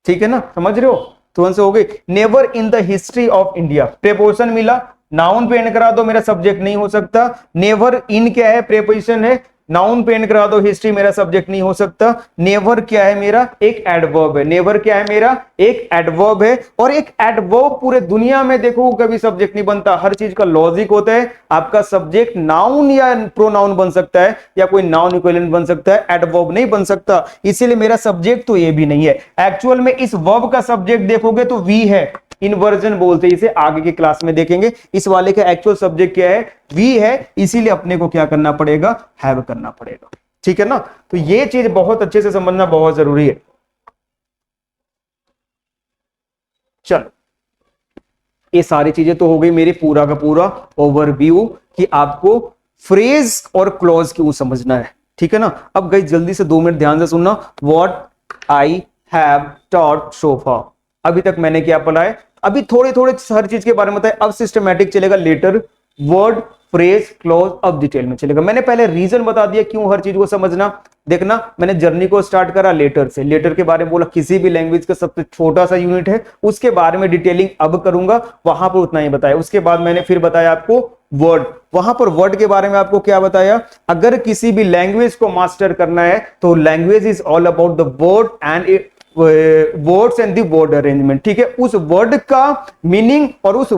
Speaker 1: ठीक है ना, समझ रहे हो, तुरंत से हो गई। Never in the history of India, preposition मिला, नाउन पे एंड करा दो, मेरा सब्जेक्ट नहीं हो सकता। नेवर इन क्या है, प्रीपोजिशन है, नाउन पे एंड करा दो, हिस्ट्री मेरा सब्जेक्ट नहीं हो सकता। नेवर क्या है मेरा, एक एडवर्ब है, नेवर क्या है मेरा, एक एडवर्ब है, और एक एडवर्ब पूरे दुनिया में देखो कभी सब्जेक्ट नहीं बनता। हर चीज का लॉजिक होता है, आपका सब्जेक्ट नाउन या प्रोनाउन बन सकता है, या कोई नाउन इक्विवेलेंट बन सकता है, एडवर्ब नहीं बन सकता। इसीलिए मेरा सब्जेक्ट तो ये भी नहीं है। एक्चुअल में इस वर्ब का सब्जेक्ट देखोगे तो वी है, इन्वर्जन बोलते हैं इसे, आगे की क्लास में देखेंगे। इस वाले का एक्चुअल सब्जेक्ट क्या है, वी है, इसीलिए अपने को क्या करना पड़ेगा, हैव करना पड़ेगा। ठीक है ना, तो ये चीज बहुत अच्छे से समझना बहुत जरूरी है। चलो, ये सारी चीजें तो हो गई मेरी पूरा का पूरा ओवरव्यू कि आपको फ्रेज और क्लॉज क्यों समझना है। ठीक है ना, अब गई जल्दी से 2 मिनट ध्यान से सुनना। What I have taught so far, अभी तक मैंने क्या पढ़ा है, अभी थोड़े थोड़े हर चीज के बारे में बताया। अब सिस्टमैटिक चलेगा, लेटर, वर्ड, फ्रेज, क्लॉज, अब डिटेल में चलेगा। मैंने पहले रीजन बता दिया क्यों हर चीज को समझना। देखना, मैंने जर्नी को स्टार्ट करा लेटर से, लेटर के बारे में बोला किसी भी लैंग्वेज का सबसे छोटा सा यूनिट है, उसके बारे में डिटेलिंग अब करूंगा, वहां पर उतना ही बताया। उसके बाद मैंने फिर बताया आपको वर्ड, वहां पर वर्ड के बारे में आपको क्या बताया, अगर किसी भी लैंग्वेज को मास्टर करना है तो language is all about the word and words and the word arrangement. ठीक है, उस वर्ड का मीनिंग और उस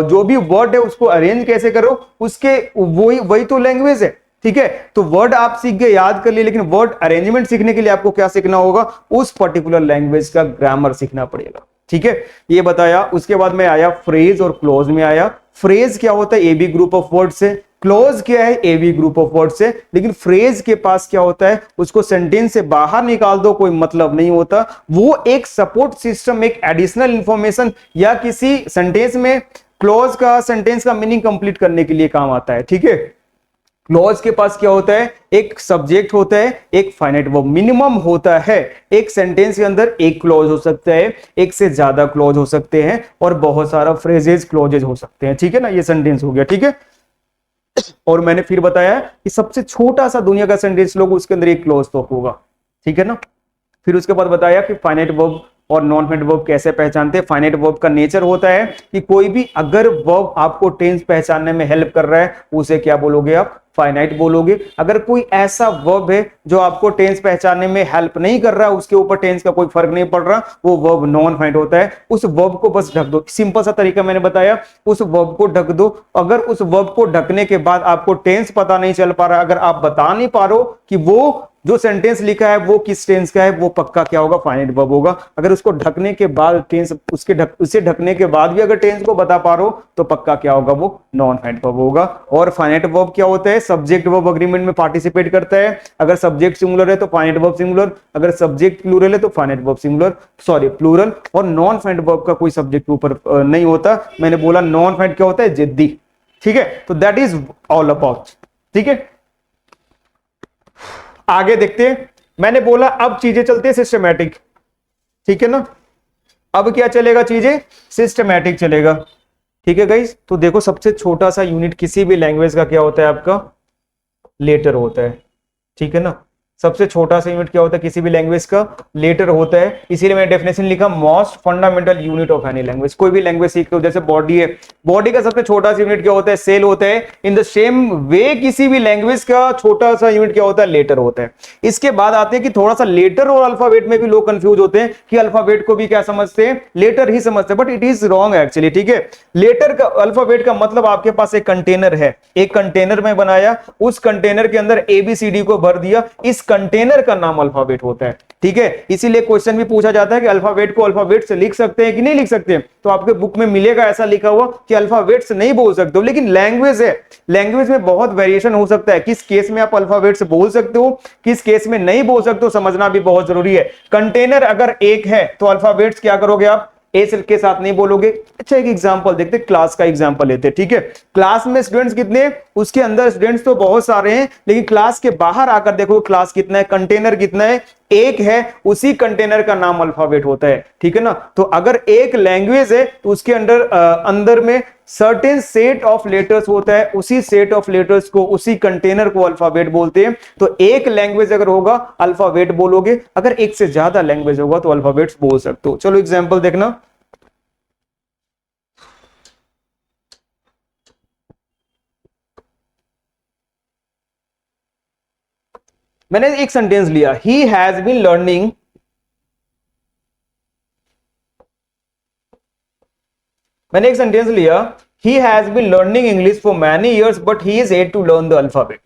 Speaker 1: जो भी वर्ड है उसको अरेंज कैसे करो, उसके वही तो लैंग्वेज है। ठीक है, तो वर्ड आप सीख गए, याद कर लिए, लेकिन वर्ड अरेंजमेंट सीखने के लिए आपको क्या सीखना होगा, उस पर्टिकुलर लैंग्वेज का ग्रामर सीखना पड़ेगा। ठीक है, ये बताया। उसके बाद में आया फ्रेज और क्लोज में आया। फ्रेज क्या होता है, A B group of word से, क्लोज क्या है, एबी ग्रुप ऑफ वर्ड से, लेकिन फ्रेज के पास क्या होता है, उसको सेंटेंस से बाहर निकाल दो कोई मतलब नहीं होता, वो एक सपोर्ट सिस्टम, एक एडिशनल इंफॉर्मेशन या किसी सेंटेंस में क्लोज का सेंटेंस का मीनिंग कंप्लीट करने के लिए काम आता है। ठीक है, क्लॉज के पास क्या होता है, एक सब्जेक्ट होता है, एक फाइनाइट वर्ब मिनिमम होता है। एक सेंटेंस के अंदर एक क्लॉज हो सकता है, एक से ज्यादा क्लॉज हो सकते हैं, और बहुत सारा फ्रेजेस क्लॉजेज हो सकते हैं। ठीक है ना, ये सेंटेंस हो गया। ठीक है, और मैंने फिर बताया कि सबसे छोटा सा दुनिया का सेंटेंस लोग उसके अंदर एक क्लॉज तो होगा। ठीक है ना, फिर उसके बाद बताया कि फाइनाइट वर्ब और नॉन फाइनाइट वर्ब कैसे पहचानते हैं। फाइनाइट वर्ब का नेचर होता है कि कोई भी अगर वर्ब आपको टेंस पहचानने में हेल्प कर रहा है, उसे क्या बोलोगे आप, फाइनाइट बोलोगे। अगर कोई ऐसा वर्ब है जो आपको टेंस पहचानने में हेल्प नहीं कर रहा, उसके ऊपर टेंस का कोई फर्क नहीं पड़ रहा, वो वर्ब नॉन फाइनाइट होता है। उस वर्ब को बस ढक दो, सिंपल सा तरीका मैंने बताया, उस वर्ब को ढक दो। अगर उस वर्ब को ढकने के बाद आपको टेंस पता नहीं चल पा रहा, अगर आप बता नहीं पा रहे हो कि वो जो सेंटेंस लिखा है वो किस टेंस का है, वो पक्का क्या होगा, फाइनाइट वर्ब होगा। अगर उसको ढकने के बाद टेंस, उसे ढकने के बाद भी अगर टेंस को बता पा रहे हो, तो पक्का क्या होगा, वो नॉन फाइनाइट वर्ब होगा। और फाइनाइट वर्ब क्या होता है, सब्जेक्ट वर्ब अग्रीमेंट में पार्टिसिपेट करता है। अगर सब्जेक्ट सिंगुलर है तो फाइनाइट वर्ब सिंगुलर, अगर सब्जेक्ट प्लूरल है तो finite verb singular, sorry plural. और नॉन फाइनाइट वर्ब का कोई सब्जेक्ट के ऊपर नहीं होता। मैंने बोला नॉन फाइनाइट क्या होता है, जिद्दी। ठीक है, तो दैट इज ऑल अबाउट। ठीक है, आगे देखते हैं। मैंने बोला अब चीजें चलती है सिस्टमैटिक। ठीक है ना, अब क्या चलेगा, चीजें सिस्टमैटिक चलेगा। ठीक है गाइस, तो देखो सबसे छोटा सा यूनिट किसी भी लैंग्वेज का क्या होता है, आपका लेटर होता है। ठीक है ना, सबसे छोटा सा यूनिट क्या होता है किसी भी लैंग्वेज का, लेटर होता है। इसीलिए मैंने डेफिनेशन लिखा, most fundamental unit of any language. कोई भी लैंग्वेज सीखते हो, जैसे बॉडी है, बॉडी का सबसे छोटा सा यूनिट क्या होता है, सेल होता है। इन द सेम वे किसी भी लैंग्वेज का छोटा सा यूनिट क्या होता है, लेटर होता है। इसके बाद आते हैं कि थोड़ा सा लेटर और अल्फाबेट में भी लोग कंफ्यूज होते हैं कि अल्फाबेट को भी क्या समझते हैं, लेटर ही समझते हैं, but it is wrong actually. ठीक है, लेटर का, अल्फाबेट का मतलब आपके पास एक कंटेनर है, एक कंटेनर में बनाया, उस कंटेनर के अंदर एबीसीडी को भर दिया, इस कंटेनर का नाम अल्फाबेट होता है। ठीक है, इसीलिए क्वेश्चन भी पूछा जाता है कि अल्फाबेट को अल्फाबेट से लिख सकते हैं कि नहीं लिख सकते। तो आपके बुक में मिलेगा ऐसा लिखा हुआ कि अल्फाबेट से नहीं बोल सकते हो, लेकिन लैंग्वेज है, लैंग्वेज में बहुत वेरिएशन हो सकता है। किस केस में आप अल्फाबेट से बोल सकते हो, किस केस में नहीं बोल सकते हो, समझना भी बहुत जरूरी है। कंटेनर अगर एक है तो अल्फाबेट्स क्या करोगे आप, ए के साथ नहीं बोलोगे। अच्छा एक एग्जांपल देखते, क्लास का एग्जांपल लेते। ठीक है, क्लास में स्टूडेंट्स कितने, उसके अंदर स्टूडेंट्स तो बहुत सारे हैं, लेकिन क्लास के बाहर आकर देखो क्लास कितना है, कंटेनर कितना है, एक है, उसी कंटेनर का नाम अल्फाबेट होता है। ठीक है ना, तो अगर एक लैंग्वेज है तो उसके अंदर में सर्टेन सेट ऑफ लेटर्स होता है, उसी सेट ऑफ लेटर्स को, उसी कंटेनर को अल्फाबेट बोलते हैं। तो एक लैंग्वेज अगर होगा अल्फाबेट बोलोगे, अगर एक से ज्यादा लैंग्वेज होगा तो अल्फाबेट्स बोल सकते हो। चलो एग्जांपल देखना, मैंने एक सेंटेंस लिया, ही हैज बीन लर्निंग, मैंने एक सेंटेंस लिया, he has been learning English for many years but he is yet to learn the alphabet.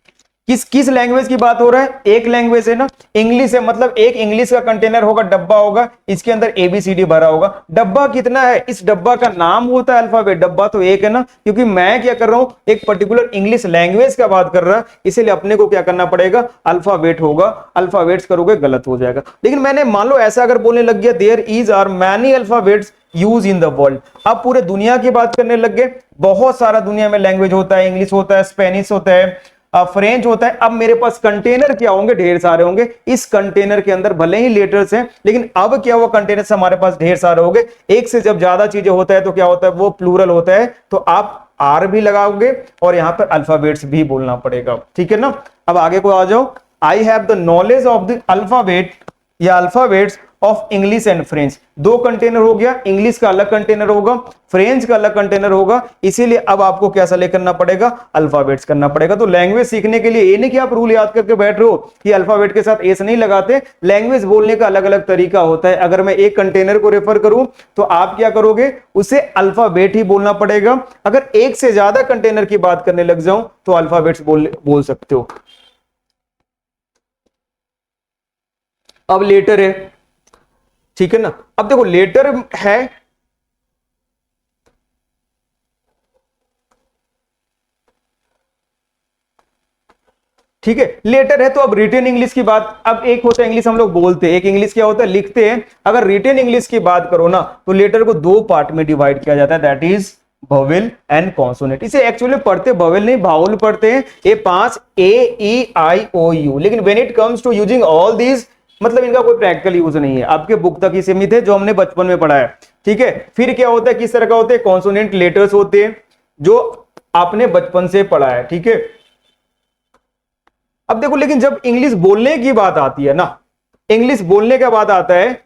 Speaker 1: किस किस लैंग्वेज की बात हो रहा है, एक लैंग्वेज है ना, इंग्लिश है, मतलब एक इंग्लिश का कंटेनर होगा, डब्बा होगा, इसके अंदर एबीसीडी भरा होगा। डब्बा कितना है, इस डब्बा का नाम होता है अल्फाबेट, डब्बा तो एक है ना, क्योंकि मैं क्या कर रहा हूं, एक पर्टिकुलर इंग्लिश लैंग्वेज का बात कर रहा है, इसीलिए अपने को क्या करना पड़ेगा, अल्फाबेट होगा। अल्फाबेट्स करोगे गलत हो जाएगा। लेकिन मैंने मान लो ऐसा अगर बोलने लग गया, there is are many alphabets use in the world, अब पूरे दुनिया की बात करने लग गए, बहुत सारा दुनिया में लैंग्वेज होता है, इंग्लिश होता है, स्पेनिश होता है, फ्रेंच होता है। अब मेरे पास कंटेनर क्या होंगे, ढेर सारे होंगे। इस कंटेनर के अंदर भले ही लेटर्स हैं, लेकिन अब क्या हुआ, कंटेनर्स हमारे पास ढेर सारे होंगे। एक से जब ज्यादा चीजें होता है तो क्या होता है, वो प्लूरल होता है, तो आप आर भी लगाओगे और यहां पर अल्फाबेट्स भी बोलना पड़ेगा। ठीक है ना, अब आगे को आ जाओ, I have the knowledge of the alphabet या alphabets of English and French. दो कंटेनर हो गया, इंग्लिश का अलग कंटेनर होगा, फ्रेंच का अलग कंटेनर होगा, इसीलिए अब आपको क्या सेलेक्ट करना पड़ेगा, अल्फाबेट्स करना पड़ेगा। तो लैंग्वेज सीखने के लिए ये नहीं कि आप रूल याद करके बैठ रहे हो कि अल्फाबेट के साथ एस नहीं लगाते, लैंग्वेज बोलने का अलग अलग तरीका होता है। अगर मैं एक कंटेनर को रेफर करूं तो आप क्या करोगे, उसे अल्फाबेट ही बोलना पड़ेगा। अगर एक से ज्यादा कंटेनर की बात करने लग जाऊं तो अल्फाबेट्स बोल सकते हो। अब लेटर है, ठीक है ना, अब देखो लेटर है, ठीक है, लेटर है तो अब रिटेन इंग्लिश की बात, अब एक होता है इंग्लिश हम लोग बोलते हैं, एक इंग्लिश क्या होता है लिखते हैं। अगर रिटेन इंग्लिश की बात करो ना तो लेटर को दो पार्ट में डिवाइड किया जाता है, that is vowel and consonant. इसे एक्चुअली पढ़ते वोवेल नहीं भावुल पढ़ते हैं, ये 5 AEIOU, लेकिन when it comes to using all these मतलब इनका कोई प्रैक्टिकल यूज नहीं है, आपके बुक तक ही सीमित है जो हमने बचपन में पढ़ा है। ठीक है, फिर क्या होता है, किस तरह का होते हैं, कॉन्सोनेंट लेटर्स होते हैं जो आपने बचपन से पढ़ा है। ठीक है, अब देखो लेकिन जब इंग्लिश बोलने की बात आती है ना, इंग्लिश बोलने का बात आता है,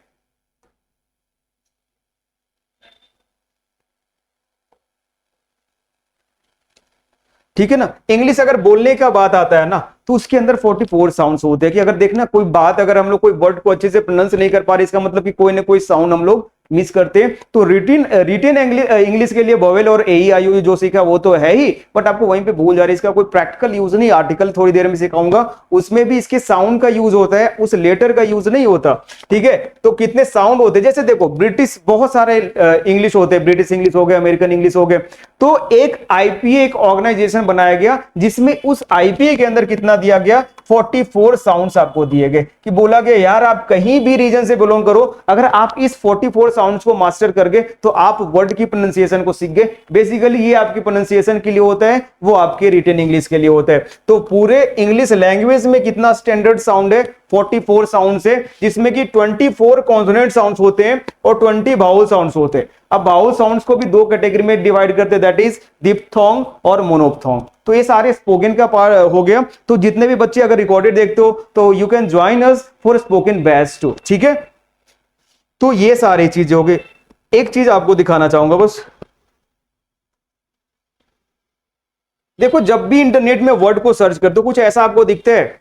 Speaker 1: ठीक है ना, इंग्लिश अगर बोलने का बात आता है ना तो उसके अंदर 44 साउंड्स होते हैं। कि अगर देखना कोई बात, अगर हम लोग कोई वर्ड को अच्छे से प्रोनाउंस नहीं कर पा रहे, इसका मतलब कि कोई ना कोई साउंड हम लोग मिस करते हैं। तो रिटेन इंग्लिश के लिए वोवेल और AEIOU जो सीखा वो तो है ही, बट आपको वहीं पे भूल जा रही है, इसका कोई प्रैक्टिकल यूज नहीं। आर्टिकल थोड़ी देर में सिखाऊंगा, उसमें भी इसके साउंड का यूज होता है, उस लेटर का यूज नहीं होता। ठीक है, तो कितने साउंड होते हैं, जैसे देखो ब्रिटिश बहुत सारे इंग्लिश होते हैं, ब्रिटिश इंग्लिश हो गए, अमेरिकन इंग्लिश हो गए। तो एक IPA एक ऑर्गेनाइजेशन बनाया गया जिसमें उस IPA के अंदर कितना दिया गया, 44 साउंड्स आपको दिए गए। कि बोला गया यार आप कहीं भी रीजन से बिलोंग करो, अगर आप इस 44 साउंड्स को मास्टर कर गए तो आप वर्ड की प्रोनाउंसिएशन को सीख गए। बेसिकली ये आपकी प्रोनाउंसिएशन के लिए होता है, वो आपके रिटन इंग्लिश के लिए होता है। तो पूरे इंग्लिश लैंग्वेज में कितना स्टैंडर्ड साउंड है, 44 साउंड्स है, जिसमें कि 24 कॉन्सोनेंट साउंड्स होते हैं और 20 वावल साउंड्स होते हैं। अब वावल साउंड्स को भी दो कैटेगरी में डिवाइड करते हैं, दैट इज डिप्थोंग और मोनोप्थोंग। तो ये सारे स्पोकन का पार्ट हो गया। तो जितने भी बच्चे अगर रिकॉर्डेड देखते हो तो you can join us for spoken batch too. ठीक है, तो ये सारी चीजें हो गई। एक चीज आपको दिखाना चाहूंगा बस, देखो जब भी इंटरनेट में वर्ड को सर्च करते हो कुछ ऐसा आपको दिखता है।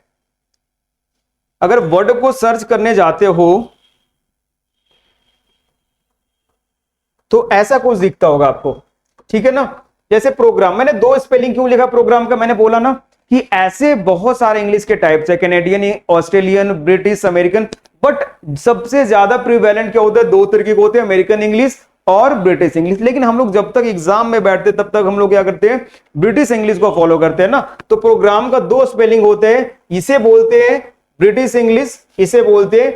Speaker 1: अगर वर्ड को सर्च करने जाते हो तो ऐसा कुछ दिखता होगा आपको, ठीक है ना। जैसे प्रोग्राम, मैंने दो स्पेलिंग क्यों लिखा प्रोग्राम का, मैंने बोला ना कि ऐसे बहुत सारे इंग्लिश के टाइप्स है, Canadian, Australian, British, American, but सबसे ज्यादा प्रिवेलेंट क्या होता है, दो तरीके के होते हैं, अमेरिकन इंग्लिश और ब्रिटिश इंग्लिश। लेकिन हम लोग जब तक एग्जाम में बैठते तब तक हम लोग क्या करते हैं, ब्रिटिश इंग्लिश को फॉलो करते हैं ना। तो प्रोग्राम का दो स्पेलिंग होते हैं, इसे बोलते हैं ब्रिटिश इंग्लिश, इसे बोलते हैं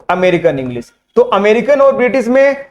Speaker 1: अमेरिकन इंग्लिश। तो अमेरिकन और ब्रिटिश में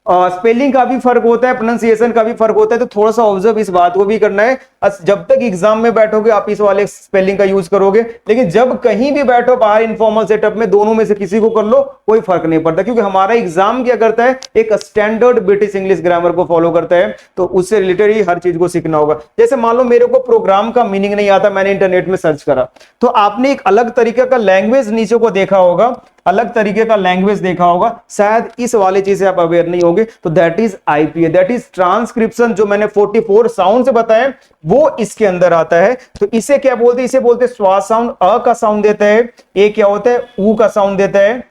Speaker 1: स्पेलिंग का भी फर्क होता है, प्रोनाउंसिएशन का भी फर्क होता है। तो थोड़ा सा ऑब्जर्व इस बात को भी करना है। जब तक एग्जाम में बैठोगे आप इस वाले स्पेलिंग का यूज करोगे, लेकिन जब कहीं भी बैठो बाहर इनफॉर्मल सेटअप में, दोनों में से किसी को कर लो, कोई फर्क नहीं पड़ता। क्योंकि हमारा एग्जाम क्या करता है, एक स्टैंडर्ड ब्रिटिश इंग्लिश ग्रामर को फॉलो करता है, तो उससे रिलेटेड ही हर चीज को सीखना होगा। जैसे मान लो मेरे को प्रोग्राम का मीनिंग नहीं आता, मैंने इंटरनेट में सर्च करा, तो आपने एक अलग तरीके का लैंग्वेज नीचे को देखा होगा, अलग तरीके का लैंग्वेज देखा होगा, शायद इस वाले चीज से आप अवेयर नहीं होंगे। तो that is IPA, that is transcription. जो मैंने 44 साउंड से बताया वो इसके अंदर आता है। तो इसे क्या बोलते हैं, इसे बोलते हैं श्वास साउंड। अ का साउंड देता है, ए क्या होता है, ऊ का साउंड देता है,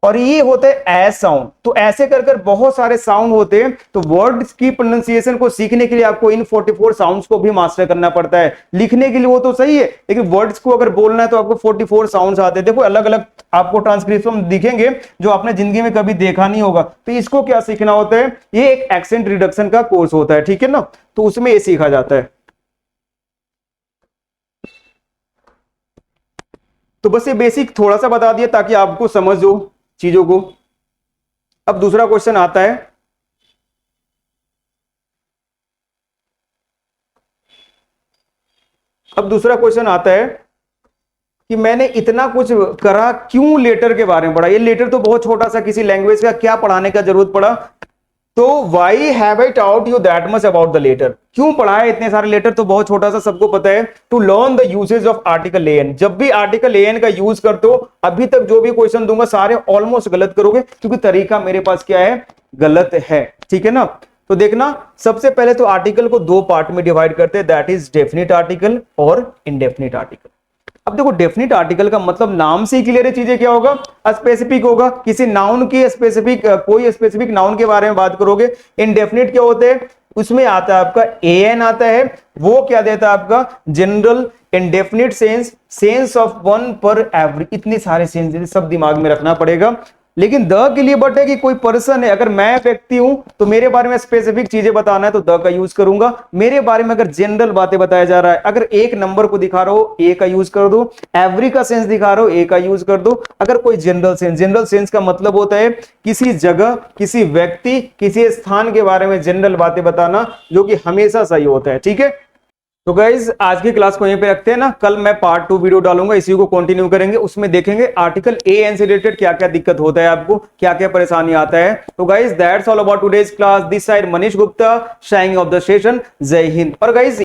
Speaker 1: और ये होता है एस साउंड। तो ऐसे कर कर बहुत सारे साउंड होते हैं। तो वर्ड्स की प्रोनाउंसिएशन को सीखने के लिए आपको इन 44 साउंड्स को भी मास्टर करना पड़ता है। लिखने के लिए वो तो सही है, लेकिन वर्ड्स को अगर बोलना है तो आपको 44 साउंड्स आते हैं। देखो अलग अलग आपको ट्रांसक्रिप्शन दिखेंगे जो आपने जिंदगी में कभी देखा नहीं होगा। तो इसको क्या सीखना होता है, ये एक एक्सेंट रिडक्शन का कोर्स होता है, ठीक है ना। तो उसमें ये सीखा जाता है। तो बस ये बेसिक थोड़ा सा बता दिया ताकि आपको समझ हो चीजों को। अब दूसरा क्वेश्चन आता है, कि मैंने इतना कुछ करा क्यों लेटर के बारे में पढ़ा। ये लेटर तो बहुत छोटा सा किसी लैंग्वेज का, क्या पढ़ाने का जरूरत पड़ा। तो why have I taught you that much about the letter, क्यों पढ़ाया इतने सारे लेटर, तो बहुत छोटा सा सबको पता है। To learn the usage of article AN। जब भी आर्टिकल AN का यूज करते हो, अभी तक जो भी क्वेश्चन दूंगा सारे ऑलमोस्ट गलत करोगे, क्योंकि तरीका मेरे पास क्या है, गलत है, ठीक है ना। तो देखना, सबसे पहले तो आर्टिकल को दो पार्ट में डिवाइड करते हैं, दैट इज डेफिनिट आर्टिकल और इनडेफिनिट आर्टिकल। अब देखो डेफिनिट आर्टिकल का मतलब नाम से ही क्लियर है चीजें, क्या होगा, स्पेसिफिक होगा, किसी नाउन की स्पेसिफिक, कोई स्पेसिफिक नाउन के बारे में बात करोगे। इनडेफिनिट क्या होते हैं, उसमें आता है आपका AN आता है, वो क्या देता है आपका general indefinite sense, sense of one पर एवरी। इतने सारे सेंस सब दिमाग में रखना पड़ेगा। लेकिन द के लिए बट है कि कोई पर्सन है, अगर मैं व्यक्ति हूं तो मेरे बारे में स्पेसिफिक चीजें बताना है तो द का यूज करूंगा। मेरे बारे में अगर जनरल बातें बताया जा रहा है, अगर एक नंबर को दिखा रहा हो ए का यूज कर दो, एवरी का सेंस दिखा रहा हो ए का यूज कर दो। अगर कोई जनरल सेंस का मतलब होता है किसी जगह, किसी व्यक्ति, किसी स्थान के बारे में जनरल बातें बताना, जो कि हमेशा सही होता है। ठीक है, तो गाइज आज की क्लास को यहीं पे रखते हैं ना, कल मैं पार्ट 2 वीडियो डालूंगा, इसी को कंटिन्यू करेंगे, उसमें देखेंगे आर्टिकल ए एन से रिलेटेड क्या क्या दिक्कत होता है, आपको क्या क्या परेशानी आता है। तो guys that's all about today's class, this side Manish Gupta, signing off the session. जय हिंद। और गाइज